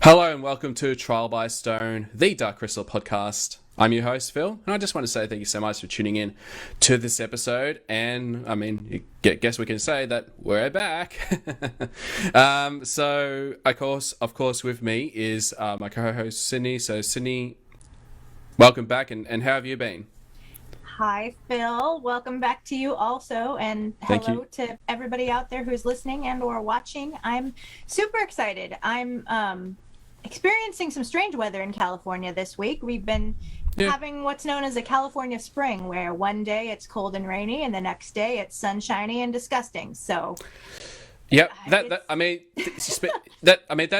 Hello and welcome to Trial by Stone, the Dark Crystal podcast. I'm your host, Phil, and I just want to say thank you so much for tuning in to this episode. And guess we can say that we're back. So, of course, with me is my co-host, Sydnni. So, Sydnni, welcome back, and how have you been? Hi, Phil. Welcome back to you also, and hello to everybody out there who's listening and or watching. I'm super excited. I'm experiencing some strange weather in California this week. We've been having what's known as a California spring, where one day it's cold and rainy, and the next day it's sunshiny and disgusting. So, yep, that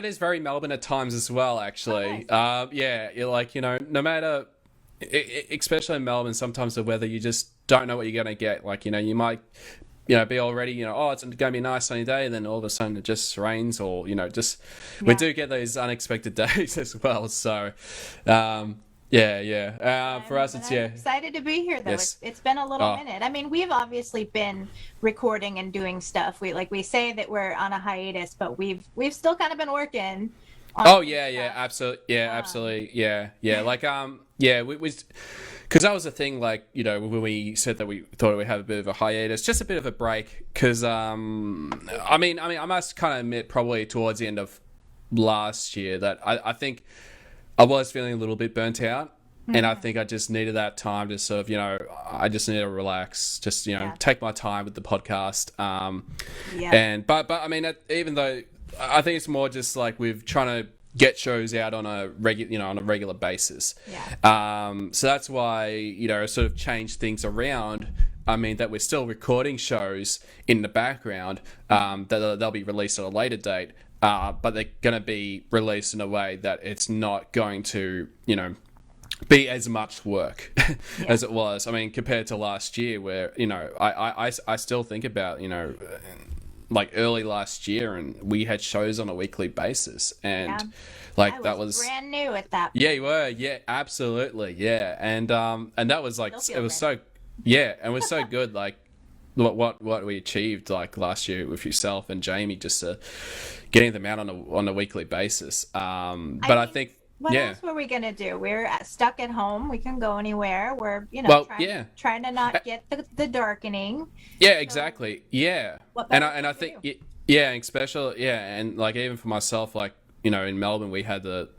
is very Melbourne at times as well. Actually, oh, nice. you're like, no matter. Especially in Melbourne, sometimes the weather, you just don't know what you're going to get. Like, you might, be already, it's going to be a nice sunny day, and then all of a sudden it just rains, or, we do get those unexpected days as well. So, for us, I'm excited to be here, though. Yes. It's been a little minute. I mean, we've obviously been recording and doing stuff. We say that we're on a hiatus, but we've still kind of been working. Absolutely, because that was the thing, like, when we said that we thought we'd have a bit of a hiatus, just a bit of a break, because, I must kind of admit, probably towards the end of last year, that I think I was feeling a little bit burnt out, and I think I just needed that time to sort of, I just need to relax, just, take my time with the podcast, but I mean, even though, I think it's more just like we're trying to get shows out on a regular basis. So that's why, sort of change things around. I mean, that we're still recording shows in the background, that they'll be released at a later date, but they're going to be released in a way that it's not going to, be as much work as it was. I mean, compared to last year, where, I still think about, like early last year, and we had shows on a weekly basis, and that was brand new at that point. Yeah, you were. Yeah, absolutely. Yeah, and that was like, it was so, and it was so good. Like what we achieved like last year with yourself and Jamie, just getting them out on a weekly basis. I think. What else were we going to do? We're stuck at home. We can go anywhere. We're, trying to not get the darkening. Yeah, exactly. Yeah. I think, especially, and like even for myself, like, in Melbourne, we had the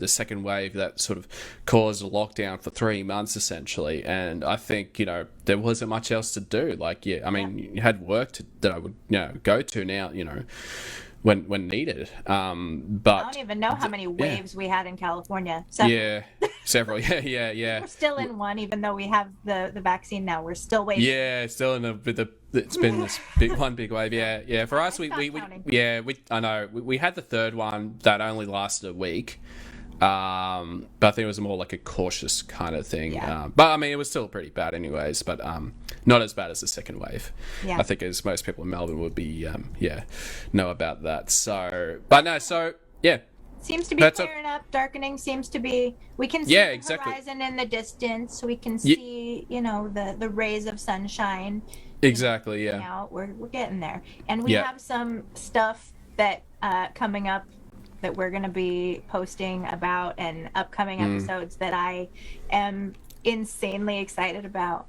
second wave that sort of caused a lockdown for 3 months essentially. And I think, there wasn't much else to do. Like, I mean, you had work that I would, go to now, when needed, but I don't even know how many waves we had in California. Several. Several. We're still in one, even though we have the vaccine now. We're still waiting. Still in it's been this big wave. For us, we I know we had the third one that only lasted a week. But I think it was more like a cautious kind of thing. But I mean, it was still pretty bad anyways, but not as bad as the second wave. I think, as most people in Melbourne would be, know about that. So, seems to be clearing up. Darkening seems to be. We can see the horizon in the distance. We can see, the rays of sunshine. Exactly. Yeah. Now we're getting there, and we have some stuff that coming up that we're going to be posting about, and upcoming episodes that I am insanely excited about.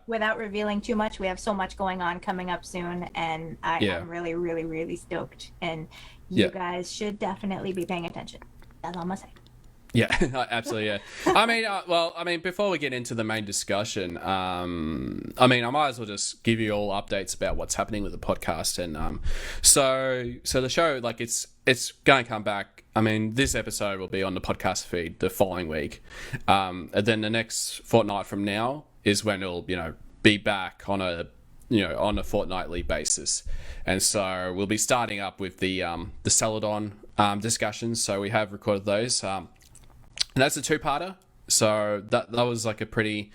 Without revealing too much, we have so much going on coming up soon, and I am really, really, really stoked. And you guys should definitely be paying attention. That's all I'm gonna say. Yeah, absolutely. Yeah. I mean, before we get into the main discussion, I might as well just give you all updates about what's happening with the podcast. And so the show, like, it's going to come back. I mean, this episode will be on the podcast feed the following week, and then the next fortnight from now is when it'll be back on a fortnightly basis. And so we'll be starting up with the Celadon discussions. So we have recorded those. And that's a two-parter. So that was like a pretty,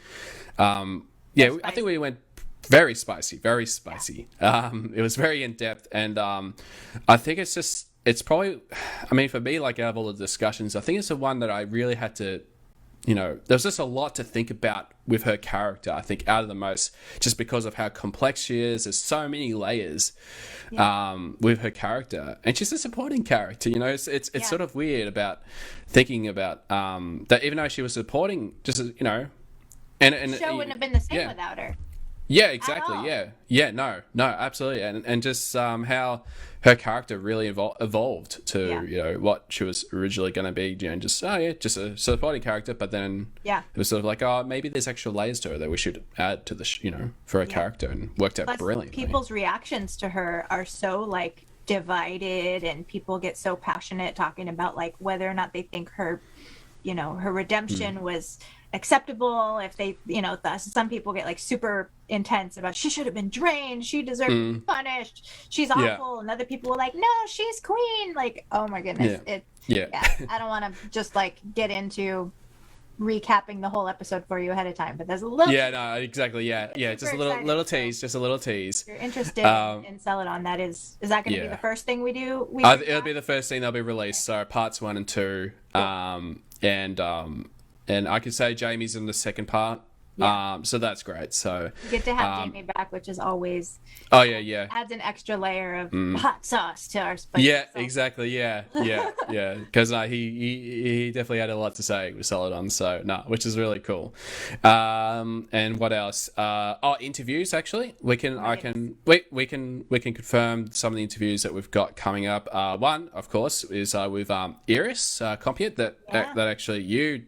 I think we went very spicy. It was very in-depth. And I think it's probably, I mean, for me, like, out of all the discussions, I think it's the one that I really had to, there's just a lot to think about with her character. I think out of the most, just because of how complex she is. There's so many layers with her character, and she's a supporting character. It's sort of weird about thinking about that, even though she was supporting, just and the show wouldn't have been the same without her. Yeah, exactly. No, absolutely, and just how her character really evolved to what she was originally going to be. Just a supporting character, but then it was sort of like, maybe there's extra layers to her that we should add to the for her character, and worked out brilliantly. People's reactions to her are so like divided, and people get so passionate talking about like whether or not they think her redemption was acceptable. If they some people get like super intense about she should have been drained, she deserved to be punished, she's awful, and other people were like, no, she's queen. Like, oh my goodness. I don't want to just like get into recapping the whole episode for you ahead of time, but there's a little exactly just a little tease. If you're interested in Celadon, is that going to be the first thing we do? It'll be the first thing that'll be released, so parts 1 and 2. And I could say Jamie's in the second part. So that's great. So you get to have Jamie back, which is always adds an extra layer of hot sauce to our spicy sauce. Exactly. Because he definitely had a lot to say with Celadon, so which is really cool. And what else? Interviews, actually. We can confirm some of the interviews that we've got coming up. One, of course, is with Iris Compiet that actually you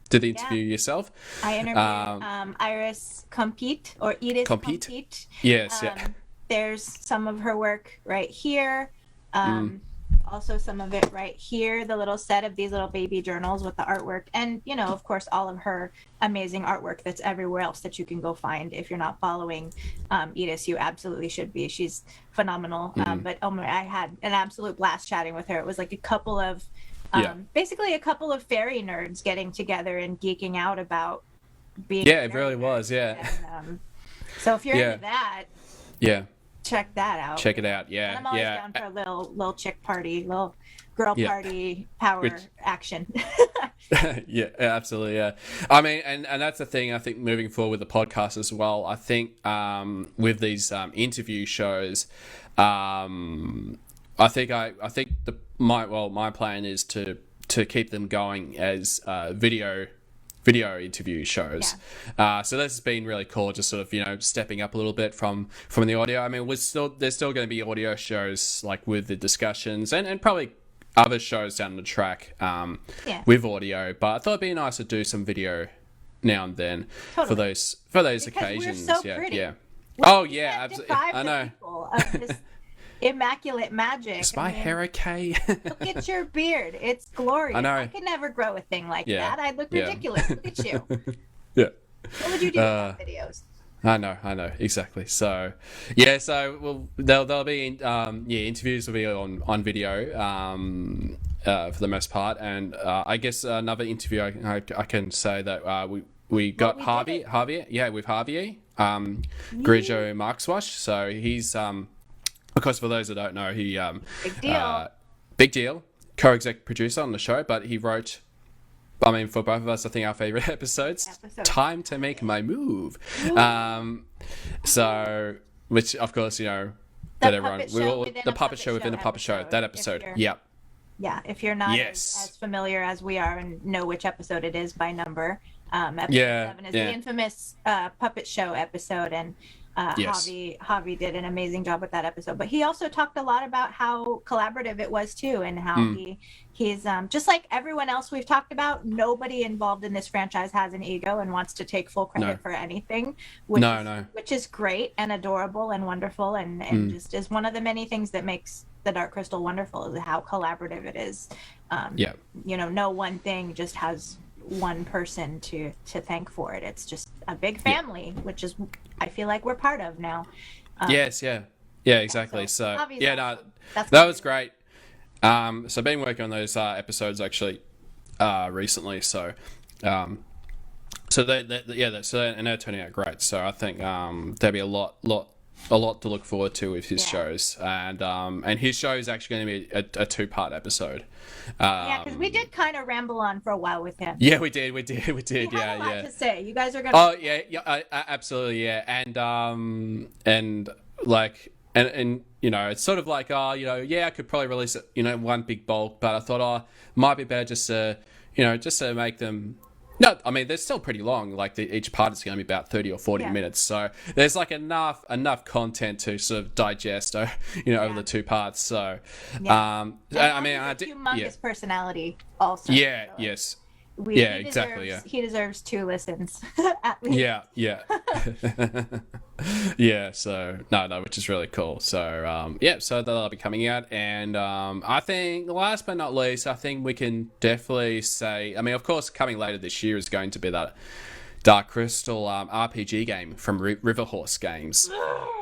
did the interview yourself. I interviewed Iris Compete, or Edith Compete. Yes, There's some of her work right here. Also some of it right here, the little set of these little baby journals with the artwork. And, of course, all of her amazing artwork that's everywhere else that you can go find. If you're not following Edith, you absolutely should be. She's phenomenal. But I had an absolute blast chatting with her. It was like a couple of basically a couple of fairy nerds getting together and geeking out about being it really was. And, so if you're into that, check that out. Check it out. And I'm always down for a little chick party, little girl party power action. Absolutely. I mean, and that's the thing. I think moving forward with the podcast as well, I think with these interview shows, I think my plan is to keep them going as video interview shows. So this has been really cool, just sort of stepping up a little bit from the audio. I mean, there's still going to be audio shows like with the discussions and probably other shows down the track with audio, but I thought it'd be nice to do some video now and then for those occasions. We're so pretty. Absolutely. I know. Immaculate magic. Is my hair okay? Look at your beard. It's glorious. I know. I could never grow a thing like that. I'd look ridiculous. Look at you. What would you do with videos? I know, exactly. So, there'll be interviews will be on video for the most part, and I guess another interview I can say that we got Javier with Javier Grillo Markswash. So he's of course, for those that don't know, he big deal co-exec producer on the show, but he wrote, I mean, for both of us, I think our favorite episodes, Time to Make My Move. So, which of course, that everyone, the puppet show within the puppet show, that episode. If you're not as familiar as we are and know which episode it is by number, episode 7 is the infamous puppet show episode, and Javi did an amazing job with that episode. But he also talked a lot about how collaborative it was too, and how he's just like everyone else we've talked about. Nobody involved in this franchise has an ego and wants to take full credit for anything, which is great and adorable and wonderful, and just is one of the many things that makes the Dark Crystal wonderful, is how collaborative it is. No one thing just has one person to thank for it. It's just a big family, which is I feel like we're part of now. Exactly. So that was great. So I've been working on those episodes actually recently. So and they're turning out great. So I think there'll be a lot a lot to look forward to with his shows, and his show is actually going to be a 2-part episode. Yeah, because we did kind of ramble on for a while with him. Yeah, we did. We had a lot to say. You guys are gonna. Oh yeah, absolutely, yeah, and like, and you know, it's sort of like, I could probably release it, one big bulk, but I thought, might be better just to make them. No, I mean, they're still pretty long. Like, each part is going to be about 30 or 40 minutes. So there's like enough content to sort of digest, over the 2 parts. So, I mean, I did. Humongous personality also. Yeah. So yes. Exactly. He deserves 2 listens at least. Yeah. Yeah. So no, which is really cool. So so that'll be coming out, and I think last but not least, I think we can definitely say, I mean, of course, coming later this year is going to be that Dark Crystal RPG game from River Horse Games.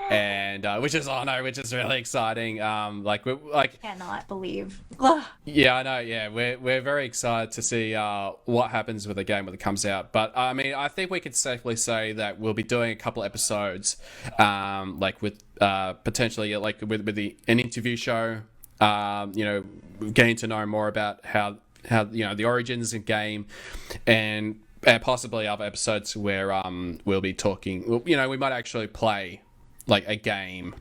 And which is really exciting. Cannot believe. Yeah, I know. Yeah, we're very excited to see what happens with the game when it comes out. But I mean, I think we could safely say that we'll be doing a couple episodes, with potentially with an interview show. Getting to know more about how the origins of the game, and possibly other episodes where we'll be talking. We might actually play like a game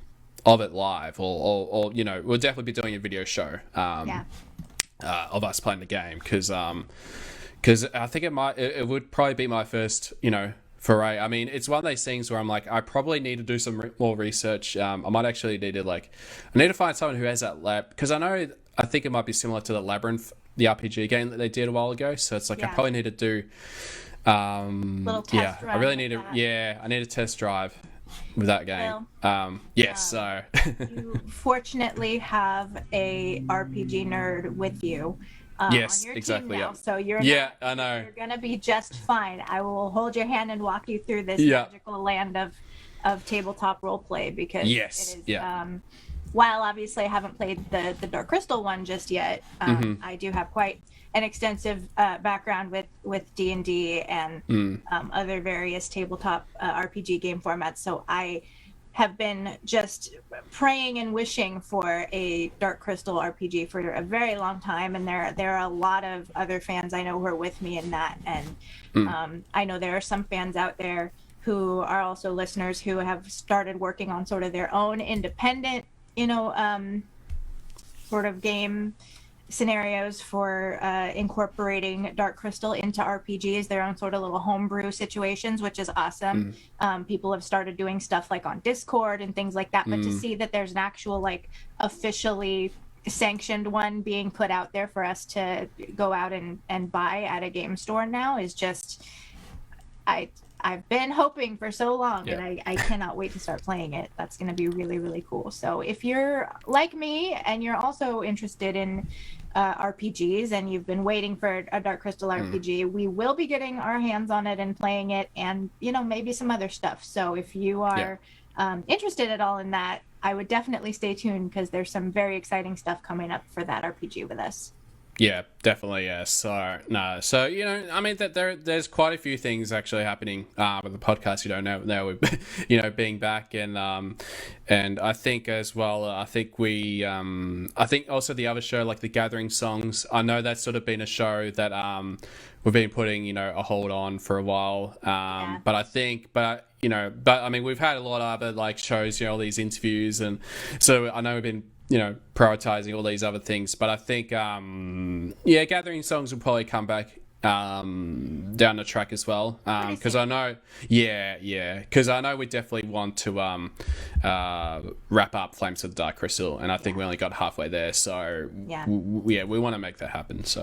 of it live, or we'll definitely be doing a video show of us playing the game, because I think it would probably be my first foray. I mean, it's one of those things where I'm like, I probably need to do some more research. I might actually need to find someone who has that lab, because I think it might be similar to the Labyrinth, the RPG game that they did a while ago. So it's like, I probably need to do little test drive. I really need I need a test drive with that game. So you fortunately have a RPG nerd with you. Yes, on your exactly. Team now, so you're I know. You're gonna be just fine. I will hold your hand and walk you through this magical land of tabletop roleplay, because it is. While obviously I haven't played the Dark Crystal one just yet, I do have quite an extensive background with D&D and other various tabletop RPG game formats. So I have been just praying and wishing for a Dark Crystal RPG for a very long time, and there are a lot of other fans I know who are with me in that, and I know there are some fans out there who are also listeners who have started working on sort of their own independent sort of game scenarios for incorporating Dark Crystal into RPGs, their own sort of little homebrew situations, which is awesome. People have started doing stuff like on Discord and things like that, but to see that there's an actual like officially sanctioned one being put out there for us to go out and buy at a game store now is just, I've been hoping for so long, and I cannot wait to start playing it. That's going to be really, really cool. So if you're like me and you're also interested in RPGs and you've been waiting for a Dark Crystal RPG, we will be getting our hands on it and playing it, and maybe some other stuff. So if you are interested at all in that, I would definitely stay tuned, because there's some very exciting stuff coming up for that RPG with us. Yeah, definitely. Yeah. So I mean, that there's quite a few things actually happening with the podcast. Now we're being back, and I think as well. I think I think also the other show, like the Gathering Songs. I know that's sort of been a show that we've been putting a hold on for a while. But I mean, we've had a lot of other like shows, all these interviews, and so I know we've been prioritizing all these other things, but I think Gathering Songs will probably come back down the track as well, because I know because I know we definitely want to wrap up Flames of the Dark Crystal, and I think we only got halfway there, so we want to make that happen. So,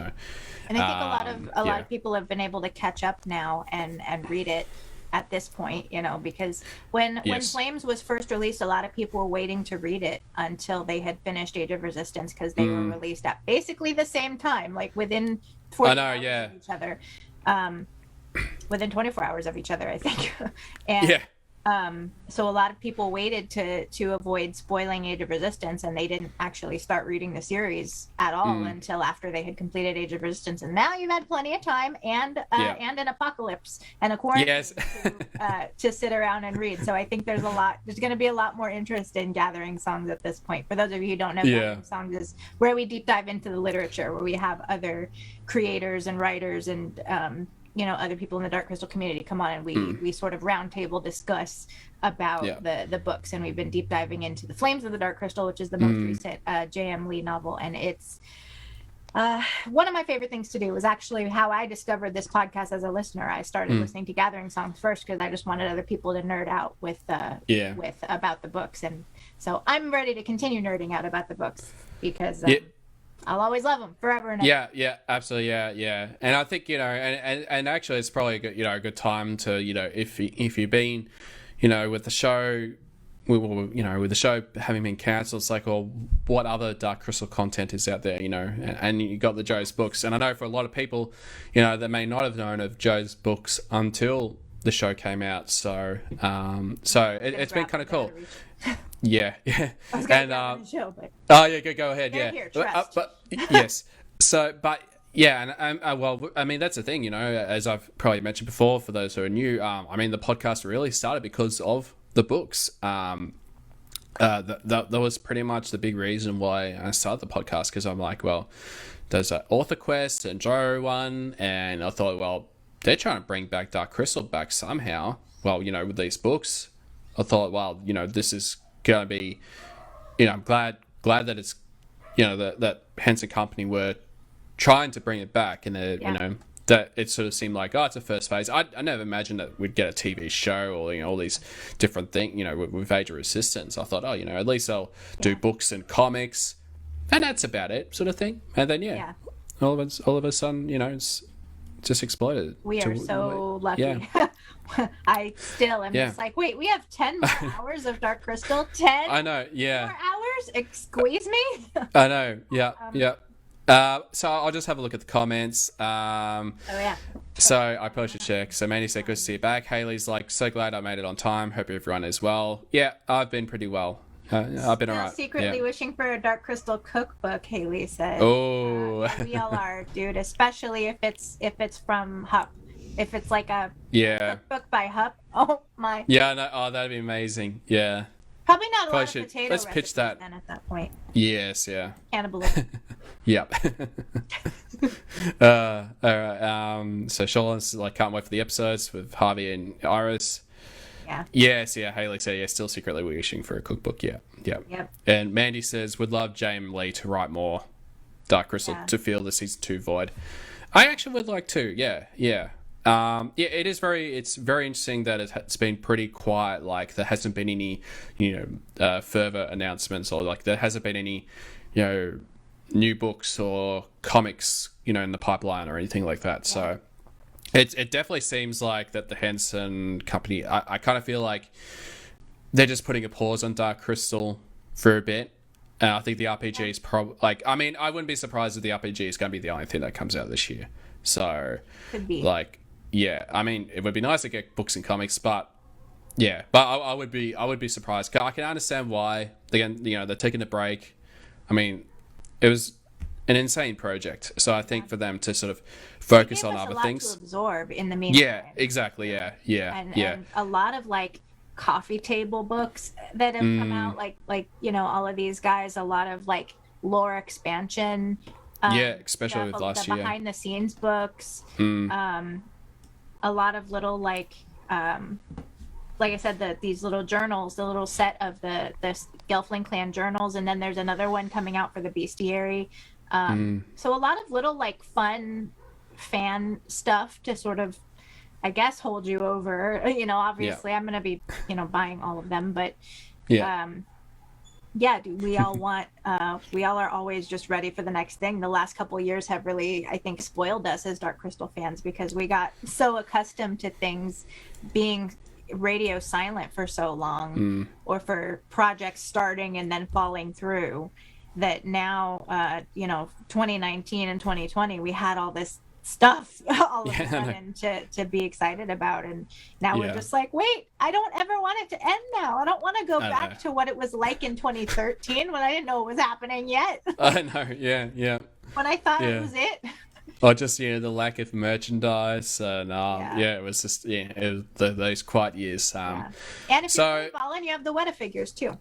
and I think a lot of people have been able to catch up now and read it at this point, because when Flames was first released, a lot of people were waiting to read it until they had finished Age of Resistance, because they were released at basically the same time, like within 4 hours of each other, within 24 hours of each other, I think. And So a lot of people waited to avoid spoiling Age of Resistance, and they didn't actually start reading the series at all until after they had completed Age of Resistance. And now you've had plenty of time and an apocalypse and a quarantine to sit around and read. So I think there's going to be a lot more interest in Gathering Songs at this point. For those of you who don't know, Gathering Songs is where we deep dive into the literature, where we have other creators and writers and other people in the Dark Crystal community come on, and we sort of roundtable discuss about the books. And we've been deep diving into The Flames of the Dark Crystal, which is the most recent J.M. Lee novel. And it's one of my favorite things to do. Was actually how I discovered this podcast as a listener. I started listening to Gathering Songs first because I just wanted other people to nerd out with about the books. And so I'm ready to continue nerding out about the books because I'll always love them forever and ever. Yeah, absolutely, yeah. And I think and actually, it's probably a good time to if you've been, with the show, with the show having been cancelled, it's like, well, what other Dark Crystal content is out there, and you got the Joe's books, and I know for a lot of people, that may not have known of Joe's books until the show came out, so it's been kind of cool. Yeah. I was going to show, but oh yeah, go ahead. Yeah, here, trust. But yes. So, but yeah, and well, I mean, that's the thing, as I've probably mentioned before, for those who are new, I mean, the podcast really started because of the books. That was pretty much the big reason why I started the podcast, because I'm like, well, there's an Author Quest and Joe one, and I thought, well, they're trying to bring back Dark Crystal back somehow. Well, with these books, I thought, well, this is going to be, I'm glad that it's, that Henson Company were trying to bring it back, and that it sort of seemed like, it's a first phase. I never imagined that we'd get a TV show or all these different things, with Age of Resistance. I thought, at least they'll do books and comics, and that's about it, sort of thing. And then all of a sudden, it's just exploded. We are so lucky. Yeah. I still am just like, wait, we have 10 more hours of Dark Crystal? 10 I know, yeah. more hours? Squeeze me? I know, yeah. So I'll just have a look at the comments. So I probably should check. So Mandy said, good to see you back. Haley's like, so glad I made it on time. Hope everyone is well. Yeah, I've been pretty well. I've been alright. Secretly wishing for a Dark Crystal cookbook, Haley said. Oh. We all are, dude. Especially if it's from Hup. If it's like a cookbook by Hup. Oh my. Yeah, no, that'd be amazing. Yeah. Probably not a lot of potato. Let's pitch that then at that point. Yes, yeah. Cannibalism. Yep. All right. So Shola's like, can't wait for the episodes with Harvey and Iris. Yeah. Yes, yeah. Haley said, still secretly wishing for a cookbook. Yeah. Yep. And Mandy says, would love J.M. Lee to write more Dark Crystal to fill the season 2 void. I actually would like to. Yeah. It's very interesting that it's been pretty quiet. Like, there hasn't been any, further announcements, or like there hasn't been any, new books or comics, in the pipeline or anything like that. Yeah. So it definitely seems like that the Henson Company, I kind of feel like they're just putting a pause on Dark Crystal for a bit. I think the RPG is probably, like, I mean, I wouldn't be surprised if the RPG is going to be the only thing that comes out this year. So, could be. Like, yeah, I mean, it would be nice to get books and comics, but I would be surprised. I can understand why they're taking a break. I mean, it was an insane project, so I think for them to sort of focus on other things, to absorb in the meantime. Yeah, exactly. Yeah. And a lot of like coffee table books that have come out, like all of these guys, a lot of like lore expansion. Especially with last year. Behind the scenes books. A lot of little like I said, these little journals, the little set of the Gelfling clan journals, and then there's another one coming out for the bestiary. So a lot of little like fun fan stuff to sort of, I guess, hold you over. Obviously I'm going to be buying all of them, but we all want we all are always just ready for the next thing. The last couple of years have really, I think, spoiled us as Dark Crystal fans, because we got so accustomed to things being radio silent for so long, or for projects starting and then falling through, that now 2019 and 2020 we had all this stuff all of a sudden to be excited about, and now we're just like, wait, I don't ever want it to end now. I don't want to go back to what it was like in 2013 when I didn't know what was happening yet. I know, yeah. When I thought it was it. Or just, the lack of merchandise, and it was just, it was those quiet years. And if you're balling, you have the Weta figures too.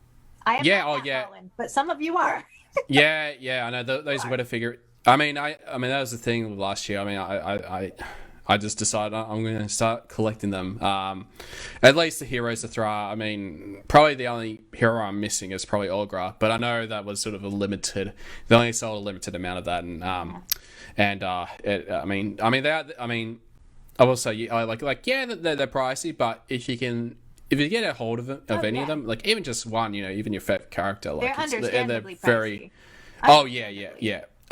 I am not balling, but some of you are. I know those Weta figure. I mean, that was the thing last year. I mean, I just decided I'm going to start collecting them. At least the Heroes of Thra. I mean, probably the only hero I'm missing is probably Olgra, but I know that was sort of they only sold a limited amount of that, I will say, they're pricey, but if you get a hold of any of them, like even just one, even your favorite character, like they're understandably very. pricey.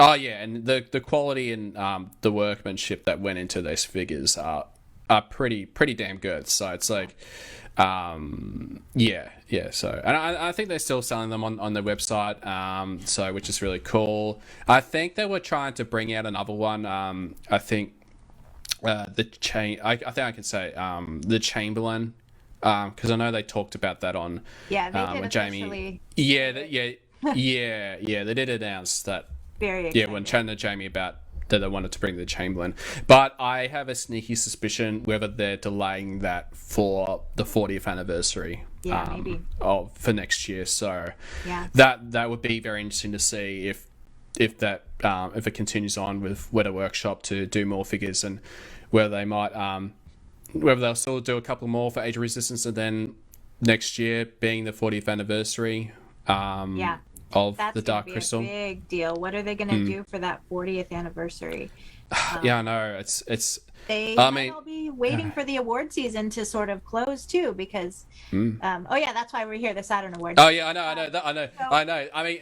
Oh yeah, and the quality and the workmanship that went into those figures are pretty damn good. So it's like, So, and I think they're still selling them on their website. So which is really cool. I think they were trying to bring out another one. I think I think I can say the Chamberlain, because I know they talked about that on they did when Jamie. They did announce that. Very excited. When chatting to Jamie about that they wanted to bring the Chamberlain. But I have a sneaky suspicion whether they're delaying that for the 40th anniversary maybe. for next year. So that would be very interesting to see if it continues on with Weta Workshop to do more figures, and whether they might whether they'll still do a couple more for Age of Resistance, and then next year being the 40th anniversary. Of the Dark Crystal. That's a big deal. What are they going to do for that 40th anniversary? I know it's. I'll be waiting for the award season to sort of close too, because that's why we're here, the Saturn Award. Oh yeah, I know. I mean,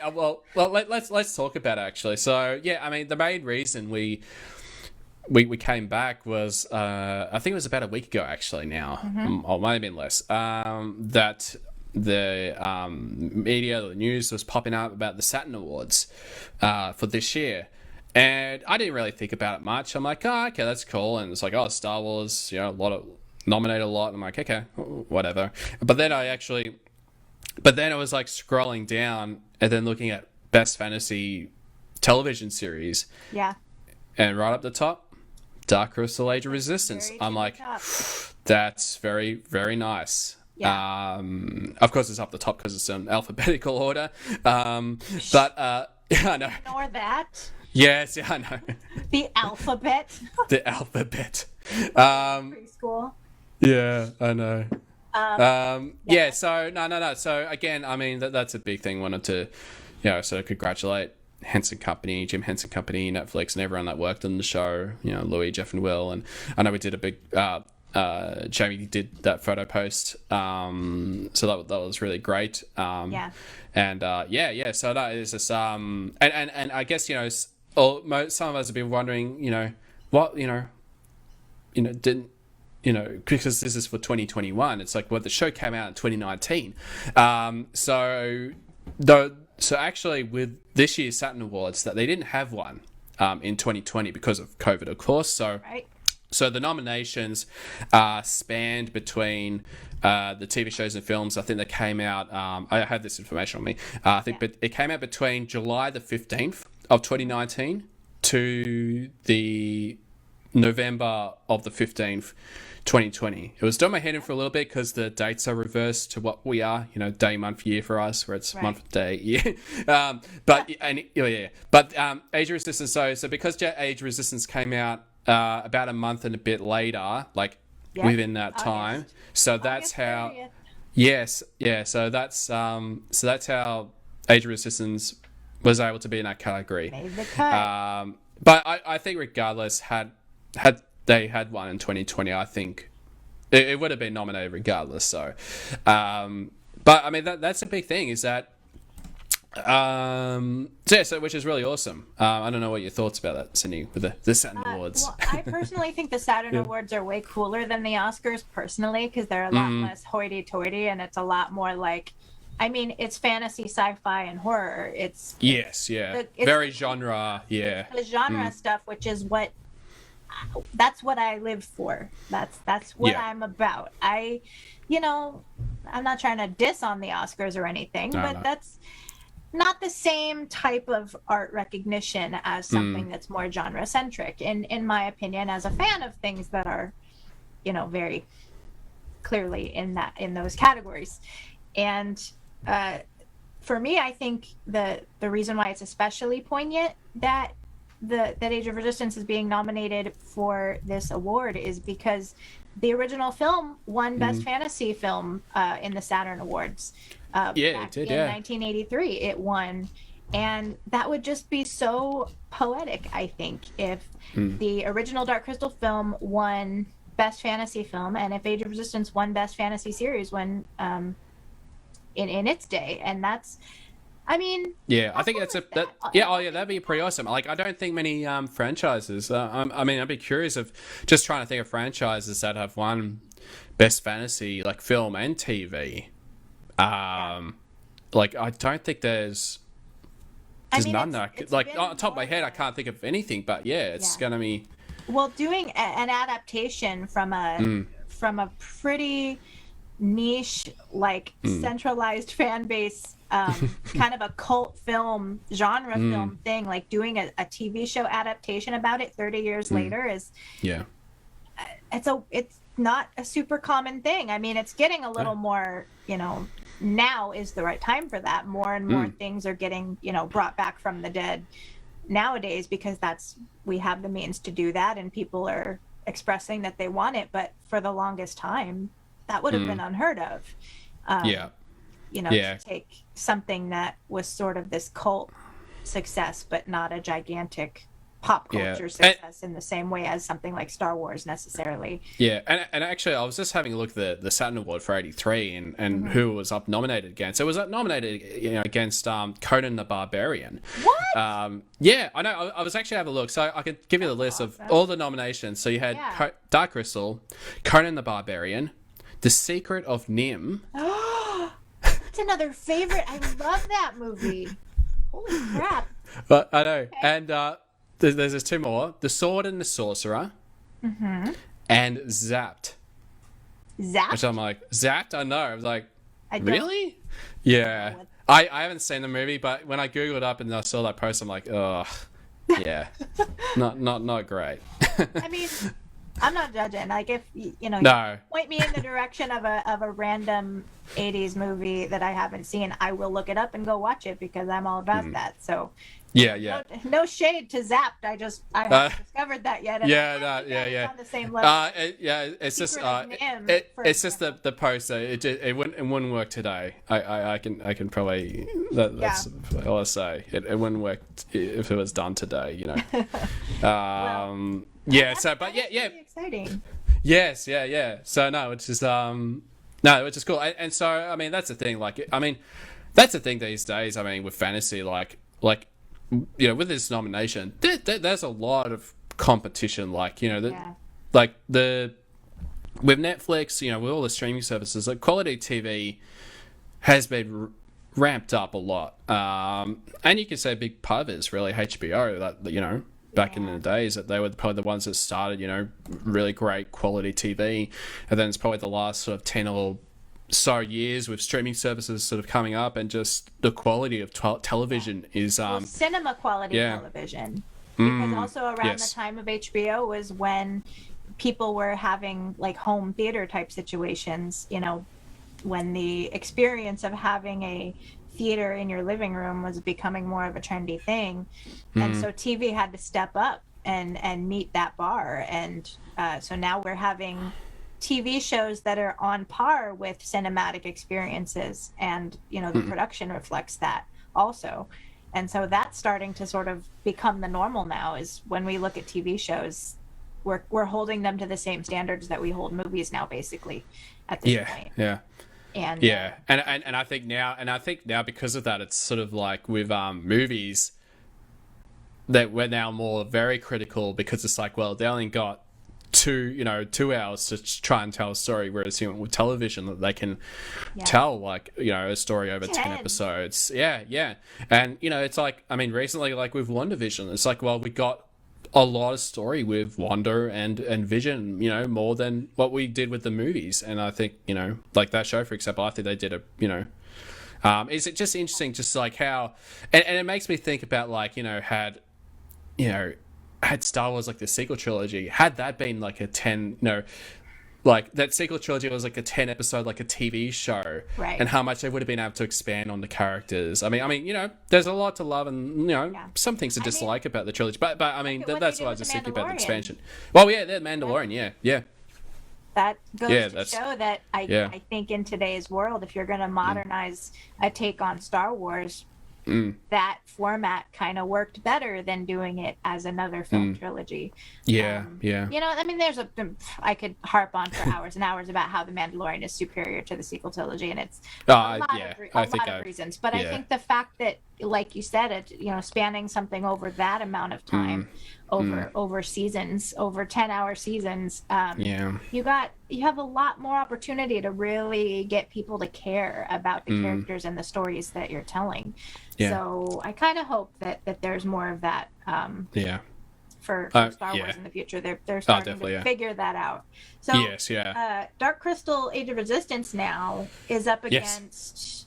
let's talk about it actually. So I mean, the main reason we came back was I think it was about a week ago actually now, or it might have been less. That the media, the news was popping up about the Saturn Awards for this year, and I didn't really think about it much. I'm like, okay, that's cool, and it's like, Star Wars, nominated a lot. I'm like, okay, whatever. But then I was like scrolling down and then looking at Best Fantasy Television Series, and right up the top, Dark Crystal: Age of Resistance. I'm like, that's very, very nice. Of course it's up the top because it's in alphabetical order, but I know. Ignore that. Yes, I know. The alphabet. The alphabet. Preschool. Yeah, I know. So no. So again, I mean that's a big thing. Wanted to, sort of congratulate Henson Company, Jim Henson Company, Netflix, and everyone that worked on the show. Louis, Jeff, and Will, and I know we did a big. Jamie did that photo post, so that was really great. So that is just and I guess some of us have been wondering, what didn't because this is for 2021. It's like the show came out in 2019. So actually with this year's Saturn Awards, that they didn't have one in 2020 because of COVID, of course. So. Right. So the nominations spanned between the TV shows and films. I think they came out. I have this information on me. I think, but it came out between July the 15th of 2019 to the November of the 15th, 2020. It was doing my head in for a little bit because the dates are reversed to what we are. Day, month, year for us, where it's month, day, year. But Age of Resistance. So because Age of Resistance came out. About a month and a bit later, within that time. August. So that's how. 30th. Yes, yeah. So that's how Age of Resistance was able to be in that category. Made the cut. But I think regardless, had they had one in 2020, I think it would have been nominated regardless. So, but I mean that's a big thing is that. So which is really awesome. I don't know what your thoughts about that, Sydnni, with the Saturn Awards. Well, I personally think the Saturn Awards are way cooler than the Oscars, personally, because they're a lot less hoity-toity, and it's a lot more like, it's fantasy, sci-fi, and horror. It's very genre, the genre stuff, which is what that's what I live for. That's what I'm about. I'm not trying to diss on the Oscars or anything, but that's not the same type of art recognition as something that's more genre centric, in my opinion, as a fan of things that are, very clearly in those categories. And for me, I think the reason why it's especially poignant that Age of Resistance is being nominated for this award is because the original film won Best Fantasy Film in the Saturn Awards. It did, in 1983, it won. And that would just be so poetic, I think, if the original Dark Crystal film won Best Fantasy Film, and if Age of Resistance won Best Fantasy Series when in its day. And that's, I mean, I think that'd be pretty awesome. Like, I don't think many franchises. I'd be curious of just trying to think of franchises that have won Best Fantasy, like film and TV. Like, I don't think there's none. Like, on top of my head, I can't think of anything. But it's gonna be doing an adaptation from a pretty niche, like centralized fan base, kind of a cult film genre film thing, like doing a TV show adaptation about it 30 years later is it's not a super common thing. I mean, it's getting a little more, now is the right time for that. More and more things are getting, brought back from the dead nowadays, because we have the means to do that, and people are expressing that they want it. But for the longest time, that would have been unheard of. To take something that was sort of this cult success, but not a gigantic pop culture success in the same way as something like Star Wars necessarily. And actually, I was just having a look at the Saturn Award for '83 and who was up nominated against. It was nominated, against Conan the Barbarian. What? I know. I was actually having a look, so I could give you the list of all the nominations. So you had Dark Crystal, Conan the Barbarian, The Secret of Nim. That's another favorite. I love that movie. Holy crap! But I know, and there's two more: The Sword and the Sorcerer, and Zapped. Zapped? Which I'm like, Zapped? I know. I was like, really? Yeah. I haven't seen the movie, but when I googled up and I saw that post, I'm like, ugh, yeah, not great. I mean, I'm not judging. Like, if you point me in the direction of a random 80s movie that I haven't seen, I will look it up and go watch it, because I'm all about that. So no shade to Zapped. I haven't discovered that yet. It's on the same level. It's just it's just the poster. It wouldn't work today. I can probably that's all I say. It wouldn't work if it was done today. Exciting. Yes, So no, it's just which is cool. And so I mean, that's the thing. That's the thing these days. I mean, with fantasy, like with this nomination, there's a lot of competition. With Netflix, with all the streaming services, like quality TV has been ramped up a lot. And you can say a big part of it is really HBO. That back in the days, that they were probably the ones that started, really great quality TV. And then it's probably the last sort of 10 or so years with streaming services sort of coming up, and just the quality of television is... cinema quality television. Because also around the time of HBO was when people were having like home theater type situations, when the experience of having a theater in your living room was becoming more of a trendy thing. And so TV had to step up and meet that bar. And so now we're having TV shows that are on par with cinematic experiences, and the production reflects that also. And so that's starting to sort of become the normal now, is when we look at TV shows, we're holding them to the same standards that we hold movies now, basically, at this point. And I think now because of that, it's sort of like with movies that we're now more very critical, because it's like, well, they only got 2 hours to try and tell a story, whereas with television, that they can tell a story over 10 episodes. And it's like, I mean, recently, like with WandaVision, it's like, well, we got a lot of story with Wanda and Vision, you know, more than what we did with the movies. And I think, you know, like that show, for example, I think they did a, you know, is it just interesting, just like how, and it makes me think about, like, you know, had Star Wars, like the sequel trilogy, had that been like a 10, you know, like that sequel trilogy was like a 10 episode, like a TV show, right? And how much they would have been able to expand on the characters. I mean, you know, there's a lot to love, and, you know, some things to dislike about the trilogy, but I mean, that's why I was just thinking about the expansion. Well, yeah, the Mandalorian, yeah. That goes to show that I think in today's world, if you're going to modernize a take on Star Wars, that format kind of worked better than doing it as another film trilogy. Yeah. You know, I mean, I could harp on for hours and hours about how The Mandalorian is superior to the sequel trilogy, and it's a lot of reasons. But I think the fact that, like you said, it, you know, spanning something over that amount of time, over seasons, over 10-hour seasons, you have a lot more opportunity to really get people to care about the characters and the stories that you're telling. So I kind of hope that there's more of that for Star Wars in the future. They're starting to figure that out. So Dark Crystal Age of Resistance now is up against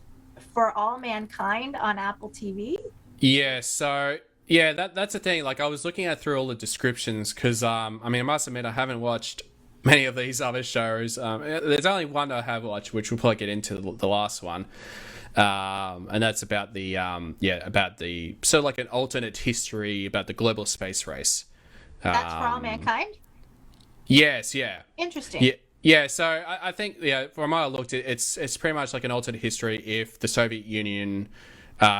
For All Mankind on Apple TV. Yeah, so that's the thing. Like, I was looking through all the descriptions because I mean, I must admit I haven't watched many of these other shows. There's only one I have watched, which we'll probably get into the last one. And that's about the so like an alternate history about the global space race. That's For All Mankind? Yes, yeah. Interesting. Yeah, so I think, from what I looked at, it's pretty much like an alternate history if the Soviet Union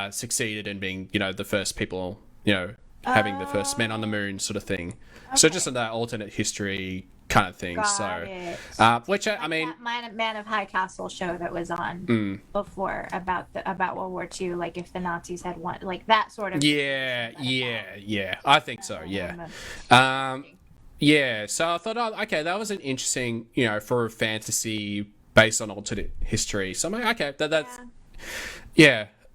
succeeded in being, you know, the first people, you know, having the first men on the moon sort of thing. Okay. So just in that alternate history kind of thing. Which I mean, that Man of High Castle show that was on before about World War II, like if the Nazis had won, like that sort of. Yeah. I think so. So I thought, okay, that was an interesting, you know, for a fantasy based on alternate history. So I'm like, okay, that's.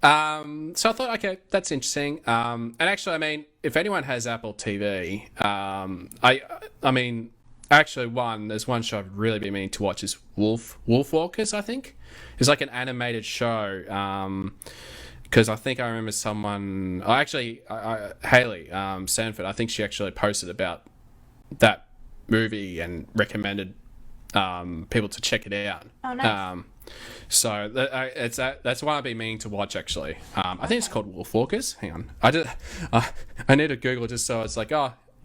So I thought, okay, that's interesting. And actually, I mean, if anyone has Apple TV, I mean, actually, there's one show I've really been meaning to watch is Wolf Walkers, I think. It's like an animated show. Because I think I remember someone, Haley Sanford, I think she actually posted about that movie and recommended people to check it out. Oh, nice. So that's one I've been meaning to watch, actually. I think it's called Wolf Walkers. Hang on, I need to Google just so it's like,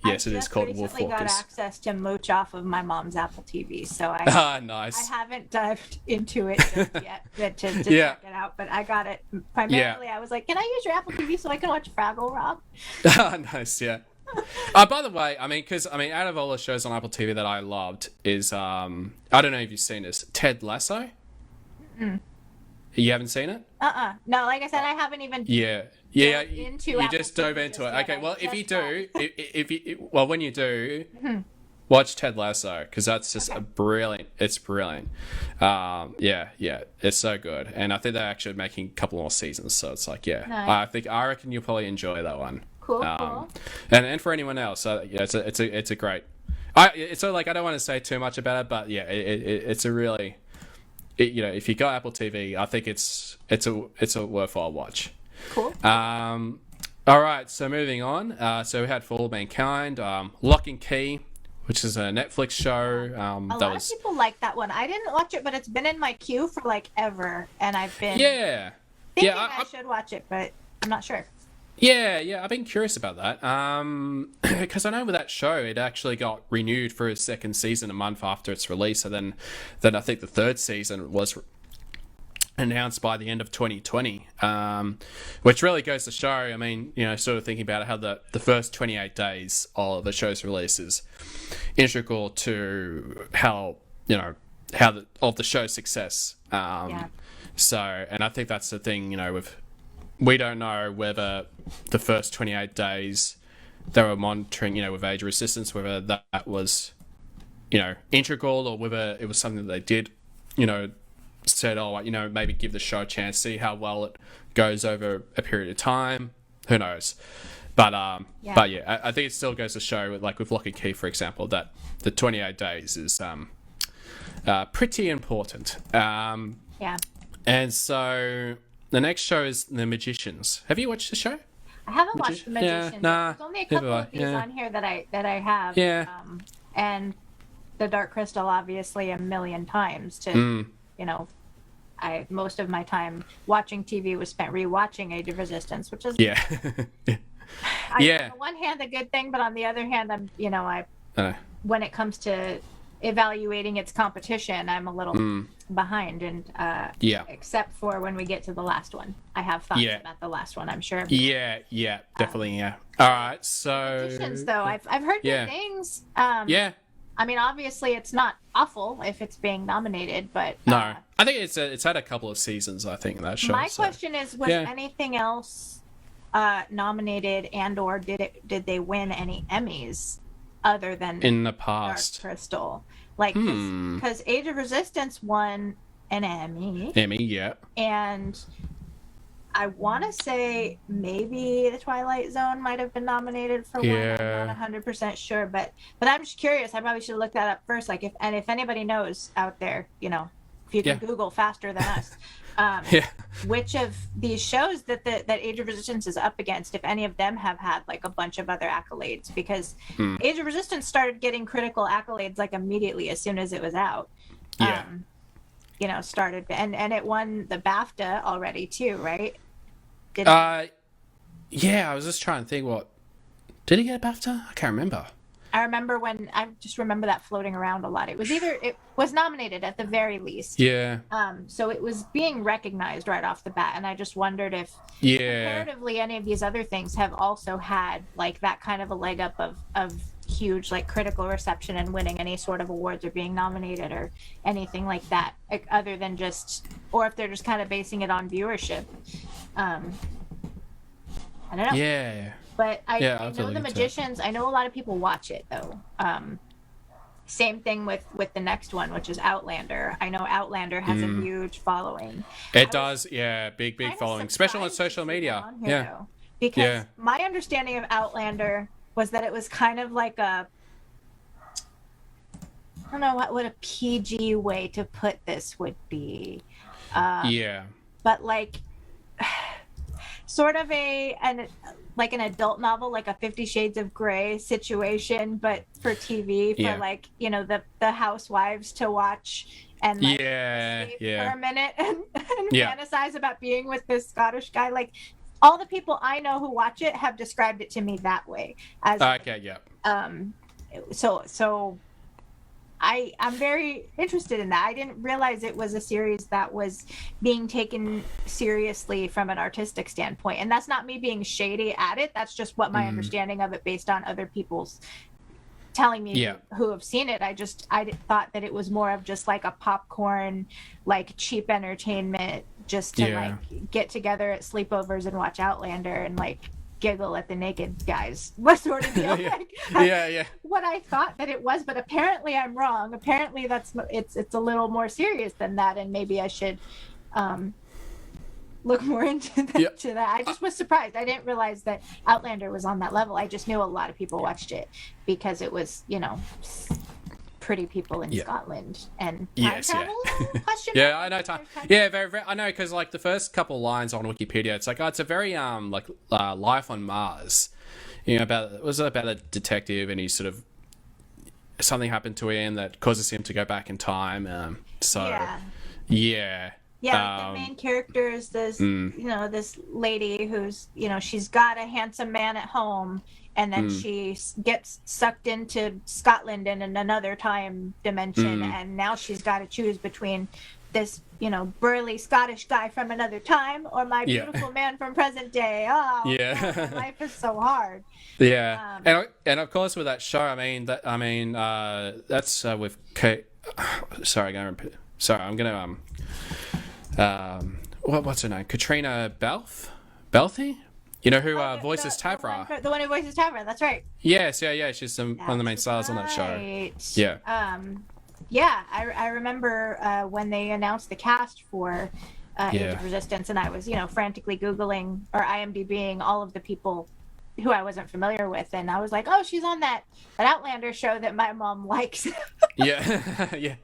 yes, it is called Wolf Walkers. I got access to mooch off of my mom's Apple TV, so I nice. I haven't dived into it just yet to check it out, but I got it primarily. I was like, can I use your Apple TV so I can watch Fraggle Rock? Nice, yeah. By the way, out of all the shows on Apple TV that I loved is I don't know if you've seen this, Ted Lasso. You haven't seen it? No, like I said, I haven't even. You just dove into it. Okay, well, if you do, when you do, watch Ted Lasso, because that's just brilliant. It's brilliant. It's so good, and I think they're actually making a couple more seasons. So it's like, nice. I reckon you'll probably enjoy that one. Cool. And for anyone else, it's a great. It's like, I don't want to say too much about it, but it's a really. If you got Apple TV, I think it's a worthwhile watch. Cool. All right, so moving on. So we had For All Mankind, Lock and Key, which is a Netflix show. A lot of people like that one. I didn't watch it, but it's been in my queue for like ever, and I've been thinking I should watch it, but I'm not sure. Yeah, I've been curious about that. Because I know with that show, it actually got renewed for a second season a month after its release, and then I think the third season was announced by the end of 2020, which really goes to show, I mean, sort of thinking about how the first 28 days of the show's release is integral to how of the show's success. So, and I think that's the thing, we don't know whether the first 28 days they were monitoring, with age resistance, whether that was, integral, or whether it was something that they did, said, maybe give the show a chance, see how well it goes over a period of time. Who knows? but yeah, I think it still goes to show, like with Lock and Key, for example, that the 28 days is pretty important. Yeah. And so the next show is The Magicians. Have you watched the show? I haven't watched The Magicians. Yeah, nah, There's only a couple of these on here that I have. Yeah. And The Dark Crystal, obviously, a million times. To you know, most of my time watching TV was spent rewatching Age of Resistance, which is on one hand a good thing, but on the other hand, when it comes to evaluating its competition, I'm a little behind, and except for when we get to the last one, I have thoughts about the last one. I'm sure. Definitely. All right, so Magicians, though, I've heard good things. I mean, obviously, it's not awful if it's being nominated, but no, I think it's had a couple of seasons. I think that show. My question is, was anything else nominated, and/or did they win any Emmys other than in the past? Dark Crystal, like because Age of Resistance won an Emmy. And I want to say maybe The Twilight Zone might have been nominated for one. I'm not 100% sure, but I'm just curious. I probably should look that up first. Like if anybody knows out there, if you can Google faster than us, which of these shows that Age of Resistance is up against, if any of them have had like a bunch of other accolades, because Age of Resistance started getting critical accolades like immediately as soon as it was out. Started and it won the BAFTA already too, right? I was just trying to think, what did he get a BAFTA? I can't remember. I just remember that floating around a lot. It was nominated at the very least. So it was being recognized right off the bat, and I just wondered if comparatively any of these other things have also had like that kind of a leg up of huge like critical reception and winning any sort of awards or being nominated or anything like that, other than or if they're just kind of basing it on viewership. I don't know. But I know The Magicians. I know a lot of people watch it though. Same thing with the next one, which is Outlander. I know Outlander has a huge following. It does, big following, especially on social media. Because my understanding of Outlander was that it was kind of like I don't know what a PG way to put this would be. But like sort of an adult novel, like a 50 Shades of Grey situation, but for TV, for like, the housewives to watch and like for a minute and fantasize about being with this Scottish guy. Like all the people I know who watch it have described it to me that way. So I'm very interested in that. I didn't realize it was a series that was being taken seriously from an artistic standpoint. And that's not me being shady at it. That's just what my understanding of it based on other people's telling me who have seen it. I thought that it was more of just like a popcorn, like cheap entertainment, just to like get together at sleepovers and watch Outlander and like giggle at the naked guys. What sort of deal? What I thought that it was, but apparently I'm wrong. Apparently it's a little more serious than that, and maybe I should look more into that. I just was surprised. I didn't realize that Outlander was on that level. I just knew a lot of people watched it because it was, pretty people in Scotland and time travel. I know time. Very. I know, because like the first couple lines on Wikipedia, it's like, it's a very life on Mars. It was about a detective, and he sort of something happened to him that causes him to go back in time. Like the main character is this, this lady who's, she's got a handsome man at home, and then she gets sucked into Scotland in another time dimension, and now she's got to choose between this, burly Scottish guy from another time or my beautiful man from present day. God, life is so hard. And of course with that show, that's with Kate. What's her name? Katrina Balfe? You know who voices Tavra? The one who voices Tavra, that's right. Yes, she's one of the main stars on that show. I remember when they announced the cast for Age of Resistance, and I was, frantically Googling or IMDbing all of the people who I wasn't familiar with, and I was like, oh, she's on that Outlander show that my mom likes. Yeah, yeah.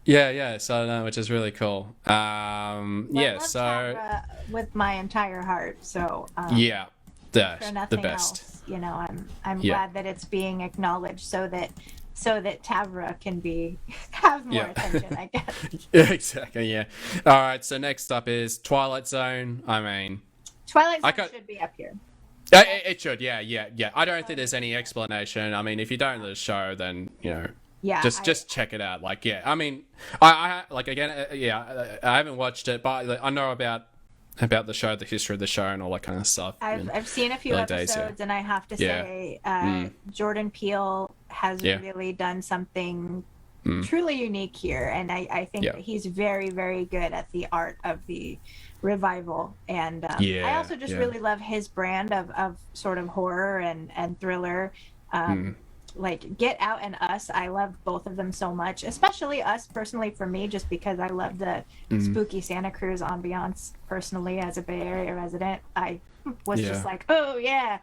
Yeah. So no, which is really cool. I love So Tara with my entire heart. So yeah, for the nothing best. else, you know, I'm Yeah. glad that it's being acknowledged, so that Tavra can have more attention, I guess. Yeah, exactly. Yeah. All right. So next up is Twilight Zone. I mean, Twilight Zone should be up here. it should. Yeah. I don't think there's any explanation. I mean, if you don't know the show, then just check it out. Like, yeah. I mean, I like again. I haven't watched it, but like, I know about the show, the history of the show, and all that kind of stuff. I've seen a few episodes, and I have to say, Jordan Peele has really done something truly unique here, and I think that he's very, very good at the art of the revival. And I also just really love his brand of sort of horror and thriller. Like Get Out and Us, I love both of them so much, especially Us personally for me, just because I love the spooky Santa Cruz ambiance. Personally, as a Bay Area resident, I was just like, oh yeah,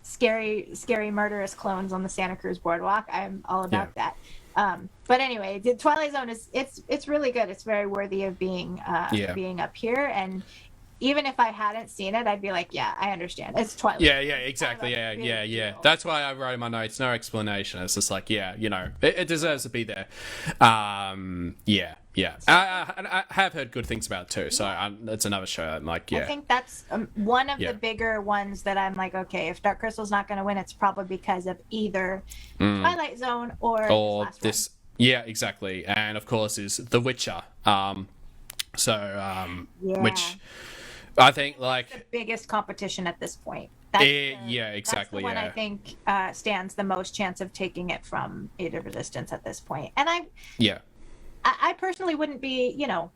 scary murderous clones on the Santa Cruz boardwalk. I'm all about that. But anyway, the Twilight Zone it's really good. It's very worthy of being up here. And even if I hadn't seen it, I'd be like, yeah, I understand. It's Twilight. Yeah, exactly. Yeah. That's why I wrote in my notes, no explanation. It's just like, it deserves to be there. I have heard good things about it too, so it's another show I'm like, I think that's one of the bigger ones that I'm like, okay, if Dark Crystal's not going to win, it's probably because of either Twilight Zone or this. Yeah, exactly. And of course is The Witcher. Which I think like the biggest competition at this point. Exactly. That's the one I think stands the most chance of taking it from Age of Resistance at this point. And I personally wouldn't be,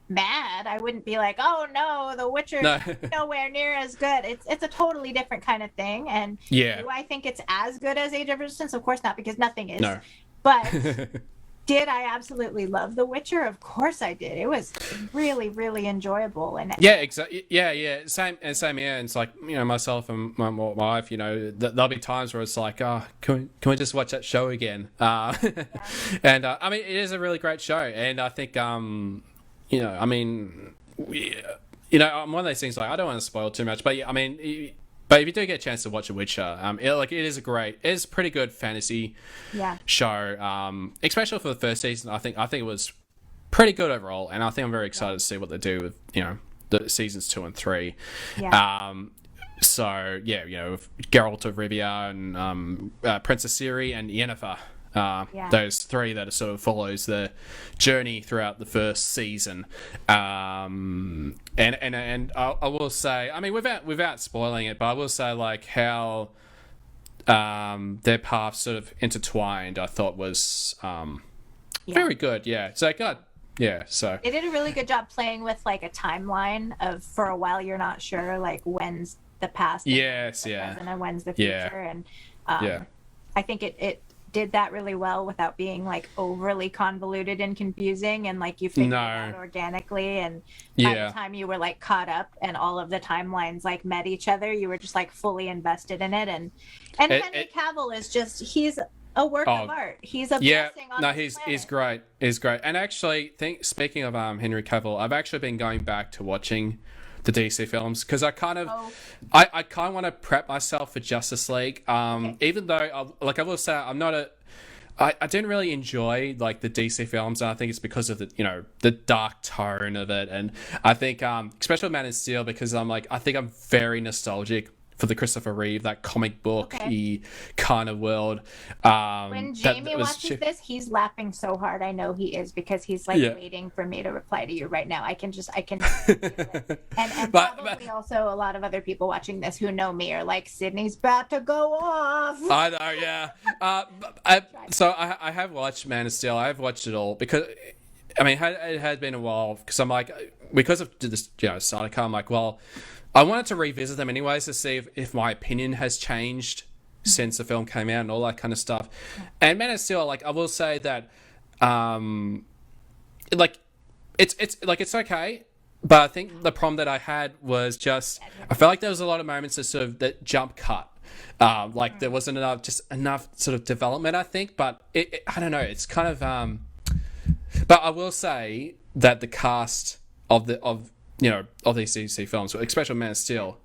mad. I wouldn't be like, oh no, The Witcher nowhere near as good. It's a totally different kind of thing. And do I think it's as good as Age of Resistance? Of course not, because nothing is. No. But did I absolutely love The Witcher? Of course I did. It was really, really enjoyable. And exactly. Yeah. Same here. And it's like, myself and my wife, there'll be times where it's like, oh, can we just watch that show again? And I mean, it is a really great show. And I think, I'm one of those things like I don't want to spoil too much, but I mean. But if you do get a chance to watch The Witcher, it's a pretty good fantasy show. Especially for the first season, I think it was pretty good overall, and I think I'm very excited to see what they do with the seasons 2 and 3. Yeah. With Geralt of Rivia and Princess Ciri and Yennefer. Those three that sort of follows the journey throughout the first season, and I will say, I mean, without spoiling it, but I will say like how their paths sort of intertwined, I thought was very good. So they did a really good job playing with like a timeline of, for a while you're not sure like when's the past, and when's the future, and I think it did that really well without being like overly convoluted and confusing, and like you figured it out organically, and by the time you were like caught up and all of the timelines like met each other, you were just like fully invested in it. And Henry Cavill is just, he's a work of art. He's a blessing on this planet. He's great. And actually, speaking of Henry Cavill, I've actually been going back to watching the DC films because I kind of want to prep myself for Justice League. Even though I will say I didn't really enjoy like the DC films, and I think it's because of the dark tone of it, and I think especially Man of Steel, because I think I'm very nostalgic for the Christopher Reeve, that comic book kind of world. When Jamie watches this, he's laughing so hard. I know he is, because he's like waiting for me to reply to you right now. I can and probably also a lot of other people watching this who know me are like, Sydney's about to go off. I know, yeah. I have watched Man of Steel. I have watched it all because, I mean, it had been a while, because I'm like, because of this, Sidecar, I'm like, well, I wanted to revisit them anyways to see if my opinion has changed since the film came out and all that kind of stuff. And Man of Steel, like, I will say that, it's okay. But I think the problem that I had was just I felt like there was a lot of moments that sort of that jump cut. Like there wasn't enough sort of development, I think. But I don't know. It's kind of. But I will say that the cast of these DC films, especially Man of Steel,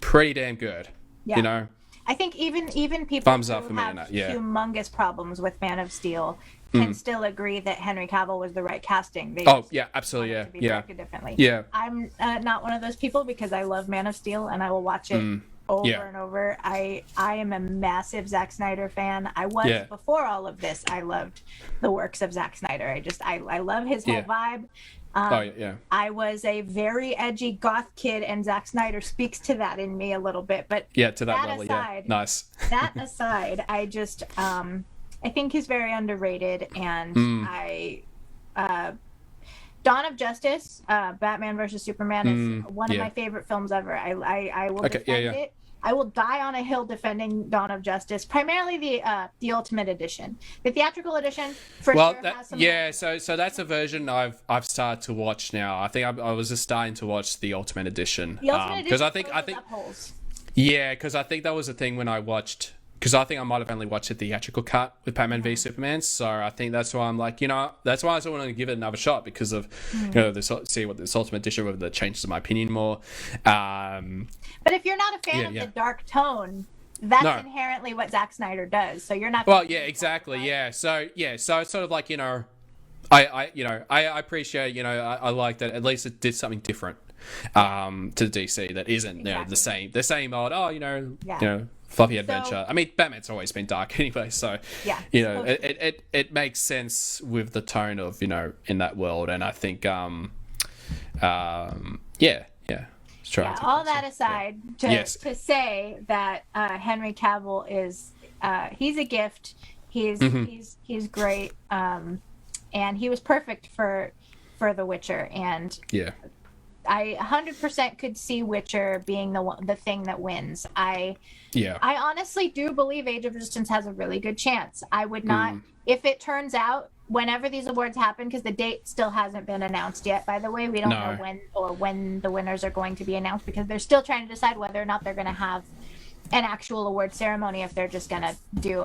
pretty damn good. Yeah. You know. I think even people Thumbs who up for me have on that, yeah. humongous problems with Man of Steel can still agree that Henry Cavill was the right casting. They Oh just yeah, absolutely, wanted yeah, to be directed differently. yeah. I'm not one of those people because I love Man of Steel and I will watch it over Yeah. and over. I am a massive Zack Snyder fan. I was before all of this. I loved the works of Zack Snyder. I love his whole vibe. I was a very edgy goth kid, and Zack Snyder speaks to that in me a little bit. But to that level, aside, nice. That aside, I just I think he's very underrated, and Dawn of Justice, Batman versus Superman is one of my favorite films ever. I will defend it. I will die on a hill defending Dawn of Justice, primarily the Ultimate Edition. The theatrical edition, for sure, has some... So that's a version I've started to watch now. I think I was just starting to watch the Ultimate Edition. The Ultimate Edition, because I think because I think that was the thing when I watched. Because I think I might have only watched the theatrical cut with Batman v Superman, so I think that's why I'm like, that's why I still want to give it another shot because of, see what this Ultimate Edition, whether that changes my opinion more. But if you're not a fan of the dark tone, that's inherently what Zack Snyder does. So you're not. Well, yeah, exactly, right? So it's sort of like I appreciate I like that at least it did something different to DC that isn't the same old fluffy adventure. I mean, Batman's always been dark anyway, so it makes sense with the tone of in that world, and I think all that aside, to say that Henry Cavill is he's a gift. He's great, and he was perfect for The Witcher, and I 100% could see Witcher being the thing that wins. I honestly do believe Age of Resistance has a really good chance. I would not, if it turns out, whenever these awards happen, because the date still hasn't been announced yet, by the way, we don't know when the winners are going to be announced, because they're still trying to decide whether or not they're going to have an actual award ceremony, if they're just going to do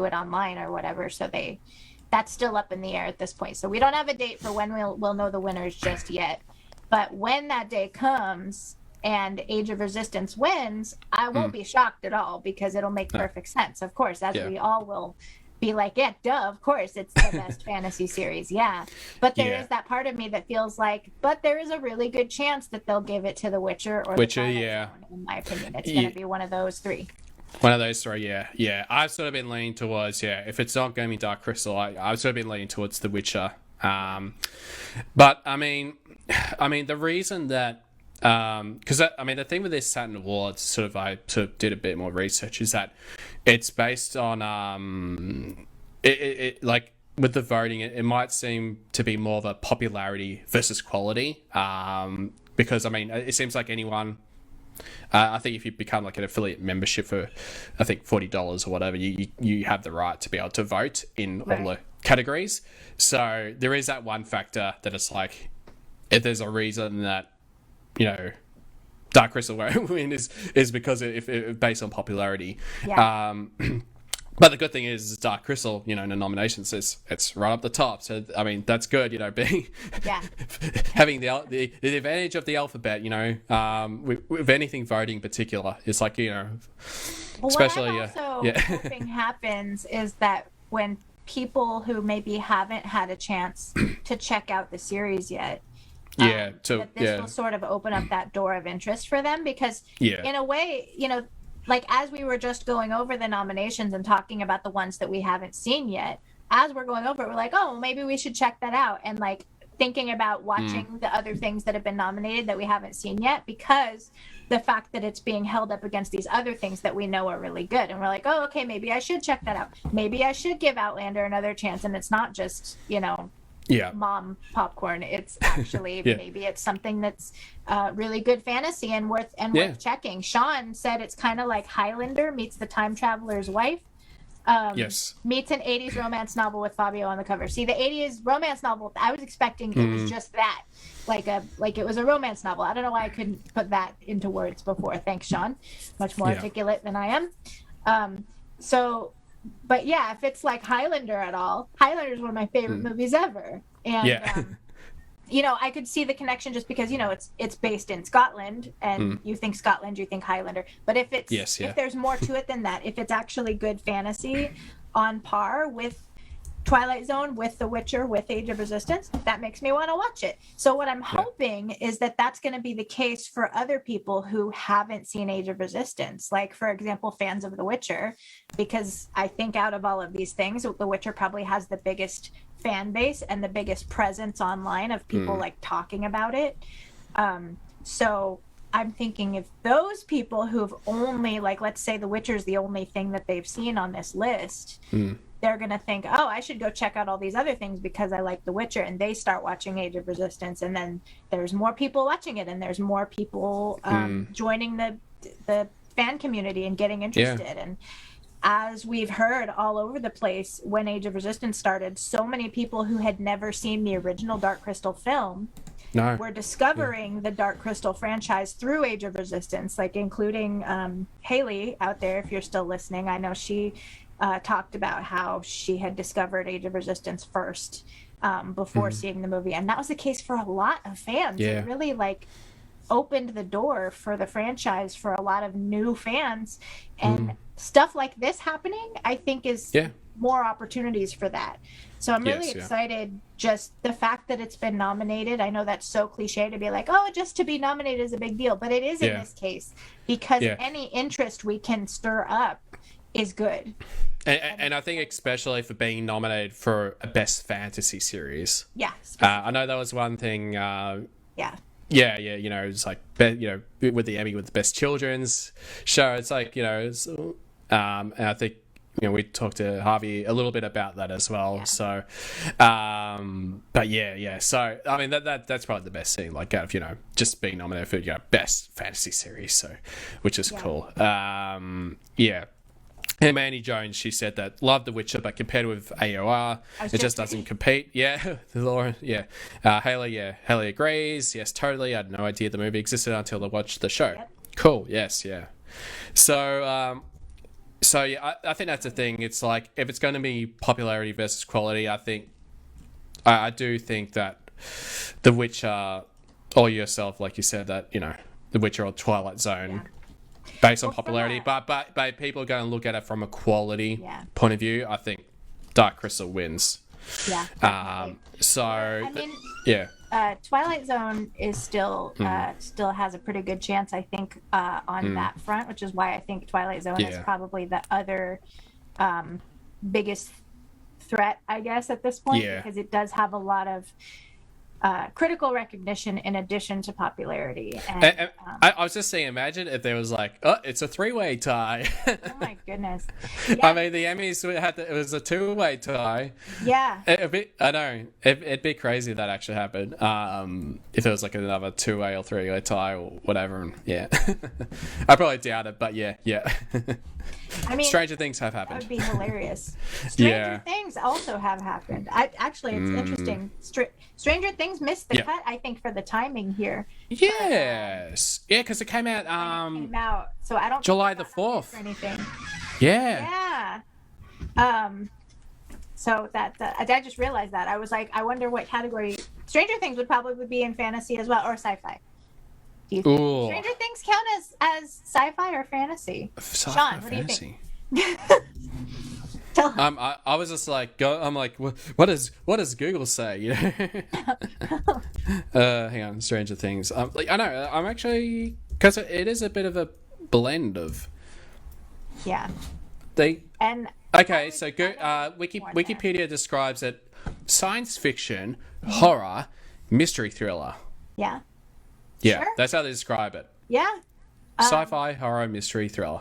it online or whatever. So that's still up in the air at this point. So we don't have a date for when we'll know the winners just yet. But when that day comes and Age of Resistance wins, I won't be shocked at all, because it'll make perfect sense. Of course, as we all will be like, yeah, duh, of course, it's the best fantasy series, But there is that part of me that feels like, but there is a really good chance that they'll give it to The Witcher or The Twilight Zone, in my opinion. It's going to be one of those three. One of those three, yeah. I've sort of been leaning towards, if it's not going to be Dark Crystal, I've sort of been leaning towards The Witcher. But I mean, the reason that, because the thing with this Saturn Award, I did a bit more research, is that it's based on, it like with the voting, it might seem to be more of a popularity versus quality, because it seems like anyone. I think if you become like an affiliate membership for, I think $40 or whatever, you have the right to be able to vote in all the categories. So there is that one factor that it's like, if there's a reason that Dark Crystal won't win is because if based on popularity. But the good thing is Dark Crystal, in the nominations, it's right up the top. So that's good, being having the advantage of the alphabet. With anything voting in particular, it's like especially what I'm also hoping happens is that when people who maybe haven't had a chance to check out the series yet, that this will sort of open up that door of interest for them, because in a way, like as we were just going over the nominations and talking about the ones that we haven't seen yet, as we're going over it, we're like, oh, maybe we should check that out, and like thinking about watching the other things that have been nominated that we haven't seen yet, because the fact that it's being held up against these other things that we know are really good, and we're like, oh, okay, maybe I should check that out. Maybe I should give Outlander another chance, and it's not just mom popcorn. It's actually maybe it's something that's really good fantasy and worth checking. Sean said it's kind of like Highlander meets The Time Traveler's Wife. Yes. Meets an 80s romance novel with Fabio on the cover. See, the 80s romance novel, I was expecting it was just that. Like it was a romance novel. I don't know why I couldn't put that into words before. Thanks, Sean. Much more articulate than I am. But yeah, if it's like Highlander at all, Highlander is one of my favorite movies ever. And I could see the connection just because, it's based in Scotland, and you think Scotland, you think Highlander. But if it's if there's more to it than that, if it's actually good fantasy on par with Twilight Zone, with The Witcher, with Age of Resistance, that makes me want to watch it. So what I'm hoping is that that's going to be the case for other people who haven't seen Age of Resistance, like, for example, fans of The Witcher, because I think out of all of these things, The Witcher probably has the biggest fan base and the biggest presence online of people like talking about it. So I'm thinking if those people who've only, like, let's say The Witcher is the only thing that they've seen on this list, they're going to think, oh, I should go check out all these other things because I like The Witcher, and they start watching Age of Resistance, and then there's more people watching it, and there's more people joining the fan community and getting interested. And as we've heard all over the place, when Age of Resistance started, so many people who had never seen the original Dark Crystal film were discovering the Dark Crystal franchise through Age of Resistance, like including Haley out there, if you're still listening. I know she talked about how she had discovered Age of Resistance first before seeing the movie. And that was the case for a lot of fans. It really opened the door for the franchise for a lot of new fans. And stuff like this happening, I think, is more opportunities for that. So I'm really excited. Just the fact that it's been nominated. I know that's so cliche to be like, oh, just to be nominated is a big deal. But it is in this case, because any interest we can stir up is good. And I think especially for being nominated for a Best Fantasy Series. Yeah. I know that was one thing. It's like, with the Emmy with the Best Children's Show, it's like, and I think, we talked to Harvey a little bit about that as well. Yeah. So, So, I mean, that's probably the best thing, like, out of, just being nominated for, Best Fantasy Series, so, which is cool. And Mandy Jones, she said that loved The Witcher, but compared with AOR, it just doesn't compete. Yeah, Laura. Yeah, Haley agrees. Yes, totally. I had no idea the movie existed until I watched the show. Yep. Cool. Yes. Yeah. So, I think that's the thing. It's like, if it's going to be popularity versus quality, I do think that The Witcher, or yourself, like you said, that The Witcher or Twilight Zone. Yeah. Based on popularity, but people are going to look at it from a quality point of view. I think Dark Crystal wins. Yeah. Twilight Zone is still has a pretty good chance, I think, on that front, which is why I think Twilight Zone is probably the other biggest threat, I guess, at this point, because it does have a lot of critical recognition in addition to popularity. And I was just saying, imagine if there was like, it's a 3-way tie. Oh my goodness. Yeah. I mean, the Emmys it was a 2-way tie. Yeah. I know. It'd be crazy if that actually happened. If it was like another 2-way or 3-way tie or whatever. And I probably doubt it, but yeah. I mean, stranger things have happened. That would be hilarious. Stranger things also have happened. Actually, it's interesting. Stranger Things missed the cut, I think, for the timing here. Yes. Because it came out. So I don't. July the 4th. Or anything. Yeah. Yeah. So that I just realized that. I was like, I wonder what category. Stranger Things would probably be in fantasy as well, or sci-fi. Do you think Stranger Things count as sci-fi or fantasy? Sean, what do you think? I was just like, I'm like, what does Google say? Hang on, Stranger Things. I know. I'm actually, because it is a bit of a blend of. Yeah. Okay, so Wikipedia describes it: science fiction, horror, mystery thriller. Yeah. Yeah, sure. That's how they describe it. Yeah. Sci-fi, horror, mystery, thriller.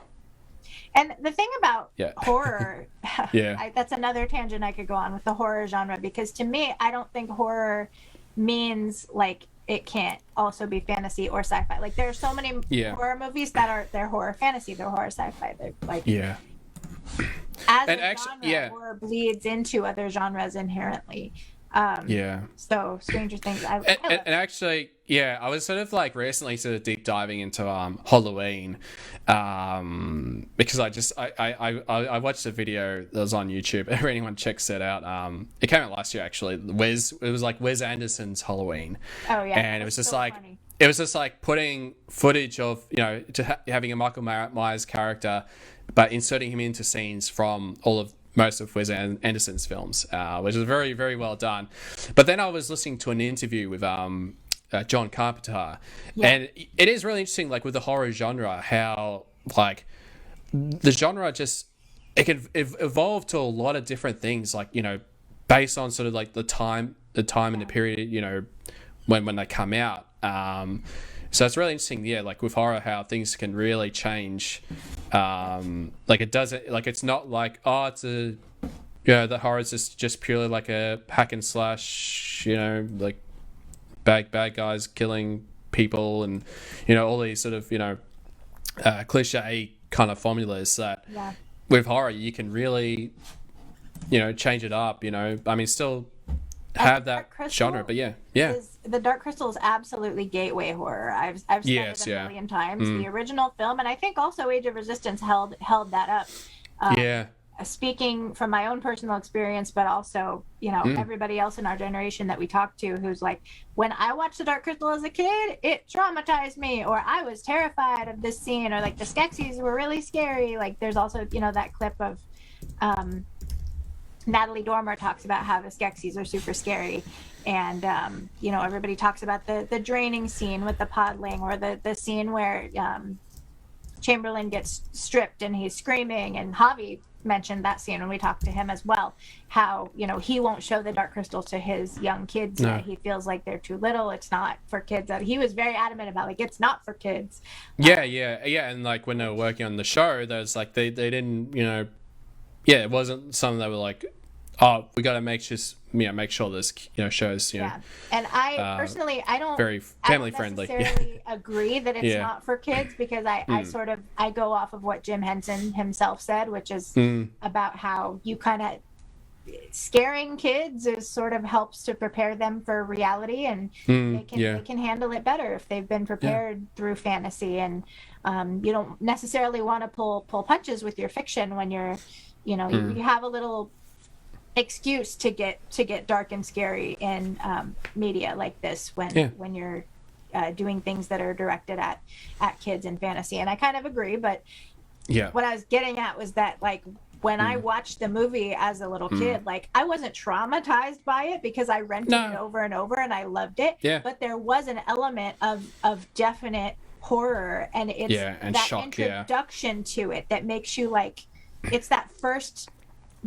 And the thing about horror, that's another tangent I could go on with the horror genre, because to me, I don't think horror means like it can't also be fantasy or sci-fi. Like, there are so many horror movies that they're horror fantasy, they're horror sci-fi. They're like as And a actually, genre, yeah. horror bleeds into other genres inherently. Yeah. So Stranger Things, I love And actually, yeah, I was sort of like recently sort of deep diving into Halloween, because I watched a video that was on YouTube. If anyone checks it out, it came out last year actually. It was like Wes Anderson's Halloween. Oh yeah, And it was just so like funny. it was just like putting footage of having a Michael Myers character, but inserting him into scenes from most of Wes Anderson's films, which is very, very well done. But then I was listening to an interview with John Carpenter, and it is really interesting, like with the horror genre, how like the genre just it can evolve to a lot of different things, like based on sort of like the time and the period, when they come out. So it's really interesting, yeah, like with horror, how things can really change. Like it doesn't, like it's not like, oh, it's a, the horror is just purely like a hack and slash, like bad guys killing people and, all these sort of, cliche kind of formulas that with horror you can really, change it up, I mean, still have that genre, but yeah. The Dark Crystal is absolutely gateway horror. I've said it a million times. The original film, and I think also Age of Resistance held that up. Speaking from my own personal experience, but also everybody else in our generation that we talked to, who's like, when I watched the Dark Crystal as a kid, it traumatized me, or I was terrified of this scene, or like the Skeksis were really scary. Like there's also that clip of Natalie Dormer talks about how the Skeksis are super scary. And, everybody talks about the draining scene with the podling, or the scene where Chamberlain gets stripped and he's screaming. And Javi mentioned that scene when we talked to him as well, how, he won't show the Dark Crystal to his young kids. No. He feels like they're too little. It's not for kids. He was very adamant about, like, it's not for kids. Yeah. And, like, when they were working on the show, there's, like, they didn't, it wasn't something that were like, oh, we got to make sure this shows and I personally I don't very family friendly necessarily agree that it's not for kids, because I go off of what Jim Henson himself said, which is about how you kind of scaring kids is sort of helps to prepare them for reality, and they can handle it better if they've been prepared through fantasy, and you don't necessarily want to pull punches with your fiction when you're you have a little excuse to get dark and scary in media like this when you're doing things that are directed at kids in fantasy. And I kind of agree, but what I was getting at was that, like, when I watched the movie as a little kid, like, I wasn't traumatized by it because I rented it over and over and I loved it, but there was an element of definite horror, and it's that shock, introduction to it that makes you, like, it's that first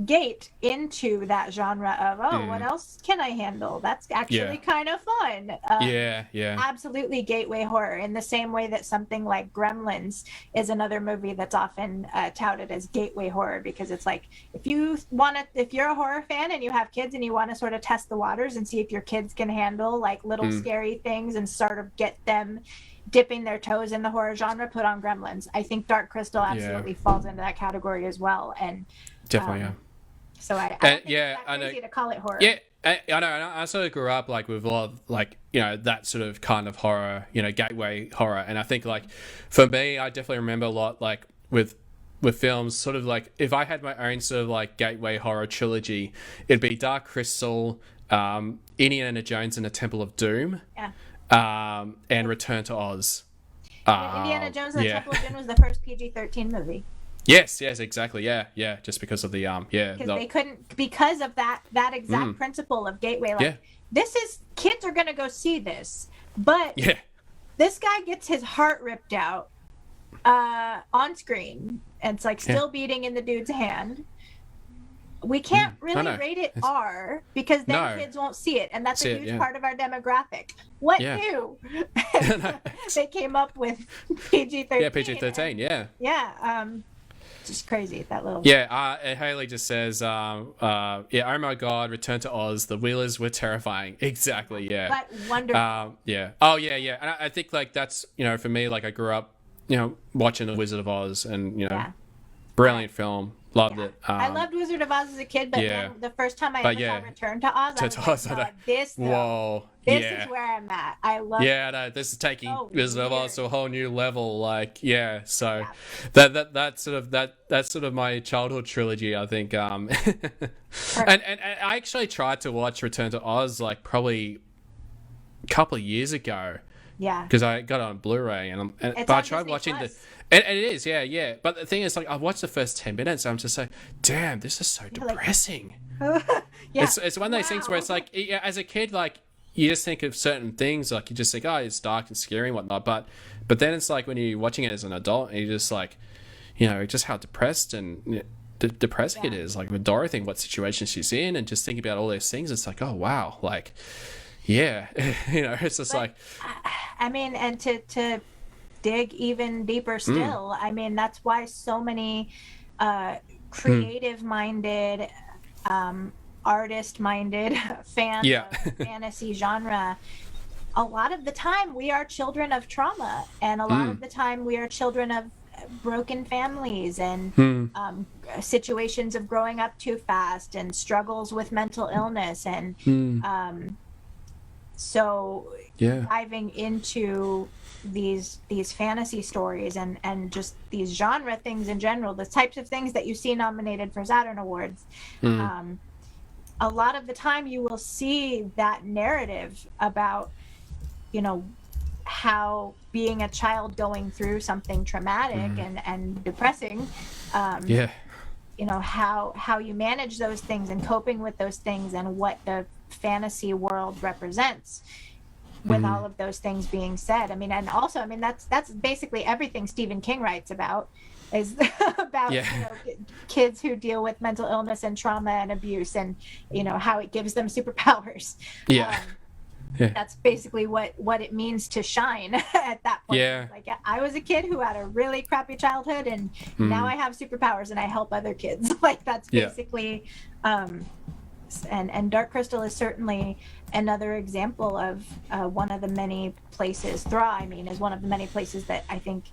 gate into that genre of what else can I handle? That's actually kind of fun. Absolutely gateway horror, in the same way that something like Gremlins is another movie that's often touted as gateway horror, because it's like, if you're a horror fan and you have kids and you want to sort of test the waters and see if your kids can handle like little scary things and sort of get them dipping their toes in the horror genre, put on Gremlins. I think Dark Crystal absolutely falls into that category as well, and definitely so I think it's I know. crazy to call it horror. I know. I sort of grew up like with a lot of like that sort of kind of horror, gateway horror, and I think like for me, I definitely remember a lot like with films, sort of like if I had my own sort of like gateway horror trilogy, it'd be Dark Crystal, Indiana Jones and the Temple of Doom, and Return to Oz. Indiana Jones and the Temple of Doom was the first PG-13 movie. Yes, exactly. Yeah. Just because of the they couldn't, because of that exact principle of gateway. Like, this is, kids are gonna go see this, but this guy gets his heart ripped out on screen, and it's like still beating in the dude's hand. We can't really rate it R, because then kids won't see it, and that's a huge part of our demographic. What new? They came up with PG-13. Yeah, PG-13. Yeah. Just crazy, that little. And Haley just says, oh my God, Return to Oz. The Wheelers were terrifying. Exactly. Yeah. But wonderful. Oh yeah. And I think like that's for me, like I grew up watching The Wizard of Oz, and brilliant film. Loved it. I loved Wizard of Oz as a kid, but then the first time I ever saw Return to Oz, I was like, no, this is where I'm at. I love no, this is taking Wizard of Oz to a whole new level. Like, so that's sort of my childhood trilogy, I think. And I actually tried to watch Return to Oz like probably a couple of years ago. Yeah. Because I got it on Blu-ray but I tried watching and it is, yeah. But the thing is, like, I watched the first 10 minutes and I'm just like, damn, this is so depressing. It's one of those things where it's like, as a kid, like, you just think of certain things, like, you just think, oh, it's dark and scary and whatnot. But then it's like when you're watching it as an adult, and you're just like, just how depressed and depressing it is. Like with Dorothy and what situation she's in, and just thinking about all those things, it's like, oh, wow, like, yeah, it's just like, I mean, and to dig even deeper still, I mean, that's why so many creative-minded, artist-minded fans of fantasy genre, a lot of the time we are children of trauma, and a lot of the time we are children of broken families and situations of growing up too fast and struggles with mental illness and so diving into these fantasy stories and just these genre things in general, the types of things that you see nominated for Saturn Awards, a lot of the time you will see that narrative about, how being a child going through something traumatic and depressing, how you manage those things and coping with those things and what the fantasy world represents with all of those things being said. I mean, and also, I mean, that's basically everything Stephen King writes about is about kids who deal with mental illness and trauma and abuse, and how it gives them superpowers. That's basically what it means to shine at that point. Like, I was a kid who had a really crappy childhood, and now I have superpowers and I help other kids. Like, that's basically and Dark Crystal is certainly another example of one of the many places. Thra, I mean, is one of the many places that I think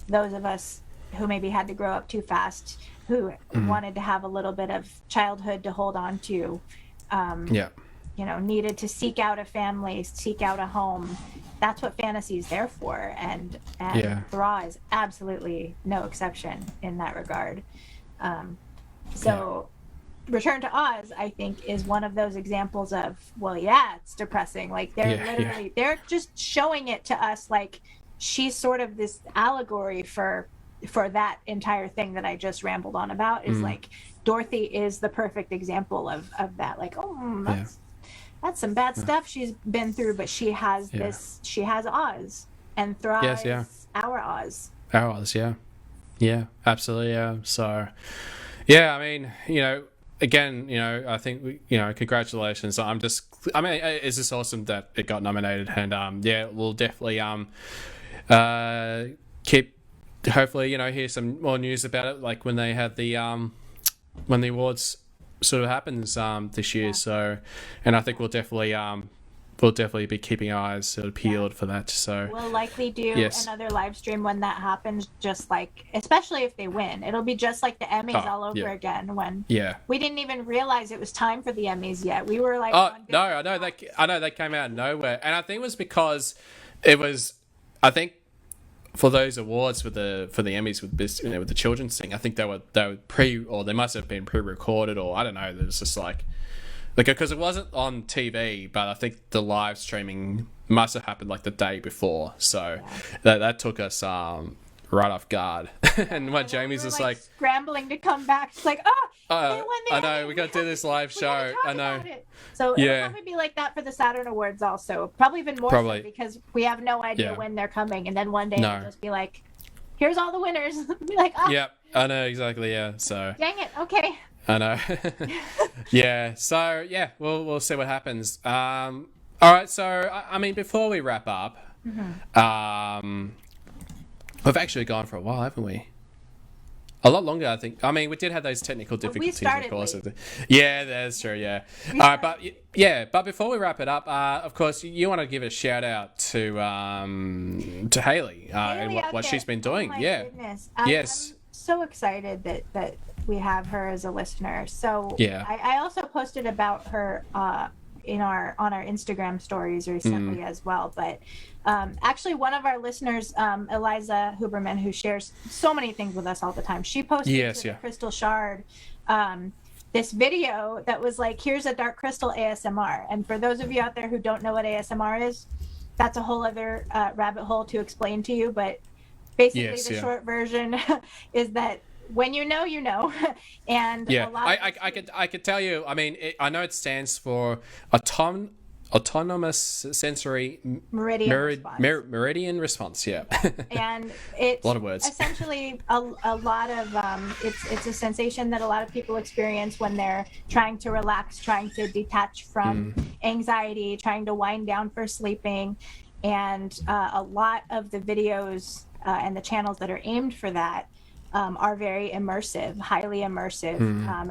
those of us who maybe had to grow up too fast, who wanted to have a little bit of childhood to hold on to, needed to seek out a family, seek out a home. That's what fantasy is there for, and Thra is absolutely no exception in that regard. Return to Oz, I think, is one of those examples of, it's depressing. Like, they're they're just showing it to us like she's sort of this allegory for that entire thing that I just rambled on about, is like Dorothy is the perfect example of that. Like, that's some bad stuff she's been through, but she has she has Oz, and Thra is our Oz. Our Oz, yeah, absolutely, So, I mean, again, I think congratulations. It's just awesome that it got nominated, and we'll definitely keep, hopefully, hear some more news about it, like when they have the when the awards sort of happens this year. So, and I think we'll definitely be keeping our eyes sort of peeled for that. So we'll likely do another live stream when that happens, just like, especially if they win, it'll be just like the Emmys all over again, when we didn't even realize it was time for the Emmys yet. We were like, I know they came out of nowhere, and I think it was because it was, I think, for those awards for the Emmys with the children's thing, I think they were they must have been pre-recorded, or I don't know. It was just like because it wasn't on TV, but I think the live streaming must have happened like the day before. So that took us right off guard. And when Jamie's just like scrambling to come back, it's like, they won the I know, we got to do this live show. I know. So it'll probably be like that for the Saturn Awards also. Probably even more so, because we have no idea when they're coming, and then one day it'll just be like, here's all the winners. Be like, Yep, I know, exactly, So dang it, okay. I know. So we'll see what happens. All right, so I mean, before we wrap up, we've actually gone for a while, haven't we? A lot longer, I think. I mean, we did have those technical difficulties, of course. Yeah, that's true. Yeah. All right, but before we wrap it up, of course, you want to give a shout out to Haley and what she's been doing. Goodness. I'm so excited that we have her as a listener. So Yeah. I also posted about her on our Instagram stories recently as well. But actually, one of our listeners, Eliza Huberman, who shares so many things with us all the time, she posted to the Crystal Shard this video that was like, here's a dark crystal ASMR. And for those of you out there who don't know what ASMR is, that's a whole other rabbit hole to explain to you. But basically, the short version is that when you know, you know. And yeah, I could tell you. I mean, I know it stands for autonomous sensory meridian response. Yeah. And it's a lot of words. Essentially a lot of it's a sensation that a lot of people experience when they're trying to relax, trying to detach from anxiety, trying to wind down for sleeping. And a lot of the videos and the channels that are aimed for that are very immersive, highly immersive.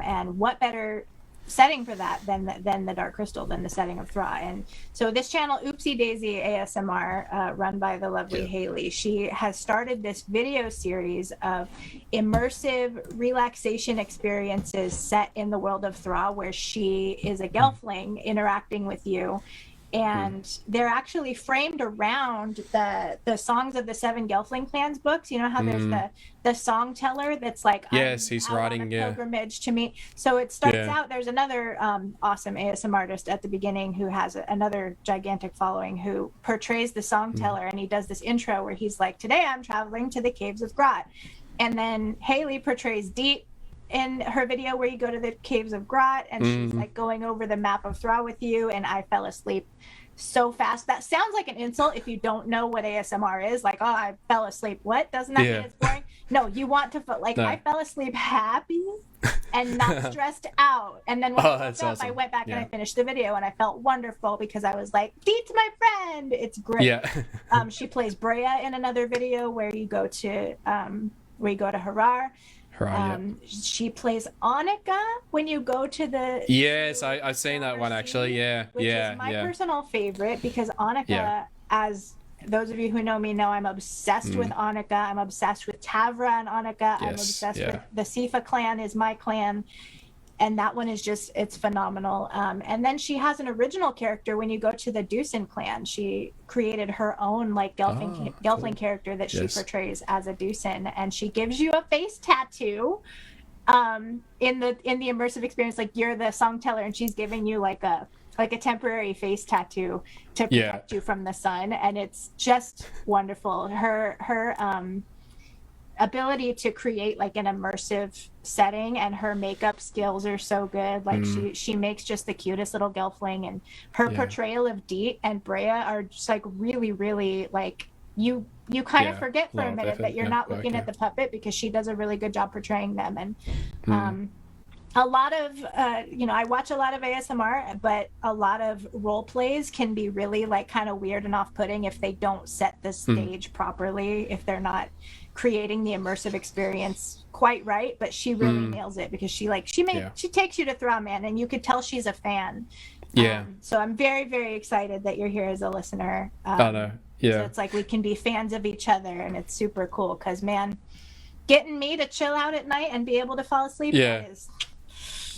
And what better setting for that than the dark crystal, than the setting of Thra. And so this channel, Oopsie Daisy ASMR, run by the lovely Haley, she has started this video series of immersive relaxation experiences set in the world of Thra, where she is a Gelfling interacting with you. And they're actually framed around the songs of the 7 Gelfling clans books. You know how there's the song teller that's like, he's writing on a pilgrimage to meet. So it starts out, there's another awesome ASM artist at the beginning who has another gigantic following, who portrays the song teller, and he does this intro where he's like, today I'm traveling to the caves of Grot. And then Haley portrays Deet in her video where you go to the caves of Grot, and she's like going over the map of Thra with you, and I fell asleep so fast. That sounds like an insult if you don't know what ASMR is. Like, oh, I fell asleep. What? Doesn't that mean it's boring? No, you want to feel like, I fell asleep happy and not stressed out. And then when I woke up, I went back and I finished the video, and I felt wonderful because I was like, Deet's my friend. It's great. She plays Brea in another video where you go to Harar. She plays Annika when you go to the I've seen that one actually. Which is my personal favorite, because Annika, as those of you who know me know, I'm obsessed with Annika. I'm obsessed with Tavra and Annika. I'm obsessed with the Sifa clan is my clan. And that one is just, it's phenomenal. And then she has an original character when you go to the Deucin clan. She created her own like Gelfling character that she portrays as a Deucin, and she gives you a face tattoo in the immersive experience. Like, you're the song teller, and she's giving you like a temporary face tattoo to protect you from the sun, and it's just wonderful. Her ability to create like an immersive setting, and her makeup skills are so good. Like she makes just the cutest little Gelfling, and her portrayal of Deet and Brea are just like really, really like you kind of forget for a minute that you're not looking at the puppet, because she does a really good job portraying them. And a lot of I watch a lot of ASMR, but a lot of role plays can be really like kind of weird and off-putting if they don't set the stage properly, if they're not creating the immersive experience quite right. But she really nails it, because she takes you to Thra, man, and you could tell she's a fan. So I'm very, very excited that you're here as a listener. So it's like we can be fans of each other, and it's super cool, because man, getting me to chill out at night and be able to fall asleep is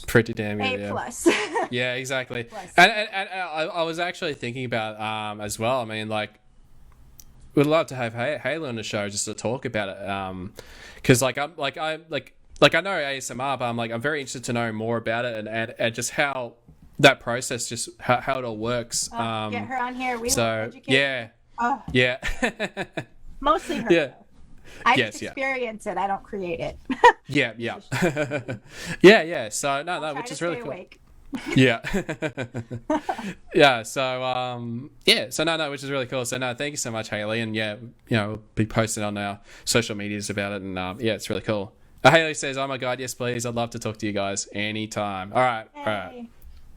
pretty damn good. A plus. Yeah, exactly. And I was actually thinking about as well. I mean, like, we'd love to have Haley on the show just to talk about it. Because I know ASMR, but I'm very interested to know more about it, and just how that process, just how it all works. Get her on here. We will educate. Yeah. Mostly her. Yeah. I just experience it. I don't create it. Yeah. So no, which is really cool. Awake. Yeah. So no, which is really cool. So no, thank you so much, Haley. And we'll be posting on our social medias about it. And it's really cool. Haley says, "Oh my God, yes, please. I'd love to talk to you guys anytime." All right.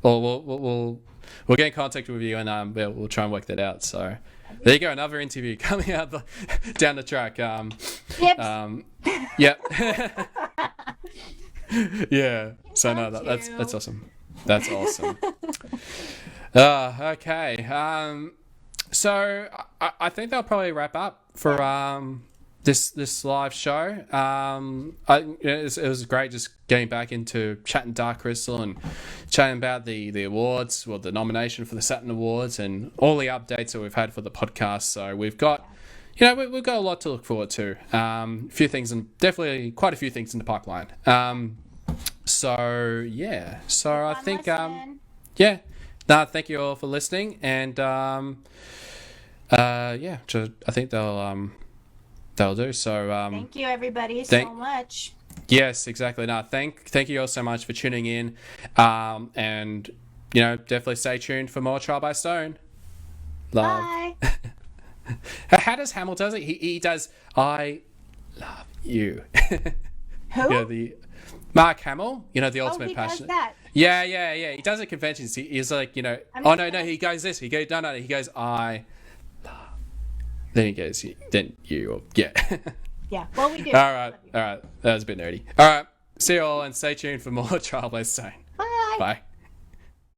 Well, we'll get in contact with you, and we'll try and work that out. So there you go, another interview coming out down the track. Yeah. So no, that's awesome. That's awesome. Okay. So I think they'll probably wrap up for this live show. It was great just getting back into chatting Dark Crystal and chatting about the awards, well, the nomination for the Saturn Awards, and all the updates that we've had for the podcast. So we've got, we've got a lot to look forward to. A few things, and definitely quite a few things in the pipeline. So I think thank you all for listening, and I think they'll do. So thank you everybody so much. Yes, exactly. No, thank you all so much for tuning in, and definitely stay tuned for more Trial by Stone. Love. Bye. How does Hamill does it? He does I love you. Who? The Mark Hamill, the ultimate he passion. does that. Yeah. He does at conventions. He's like, he goes this. He goes no. He goes I love. Then he goes then you. Yeah. Yeah. Well, we do. All right. That was a bit nerdy. All right. See you all, and stay tuned for more Trial by Stone. Bye. Bye.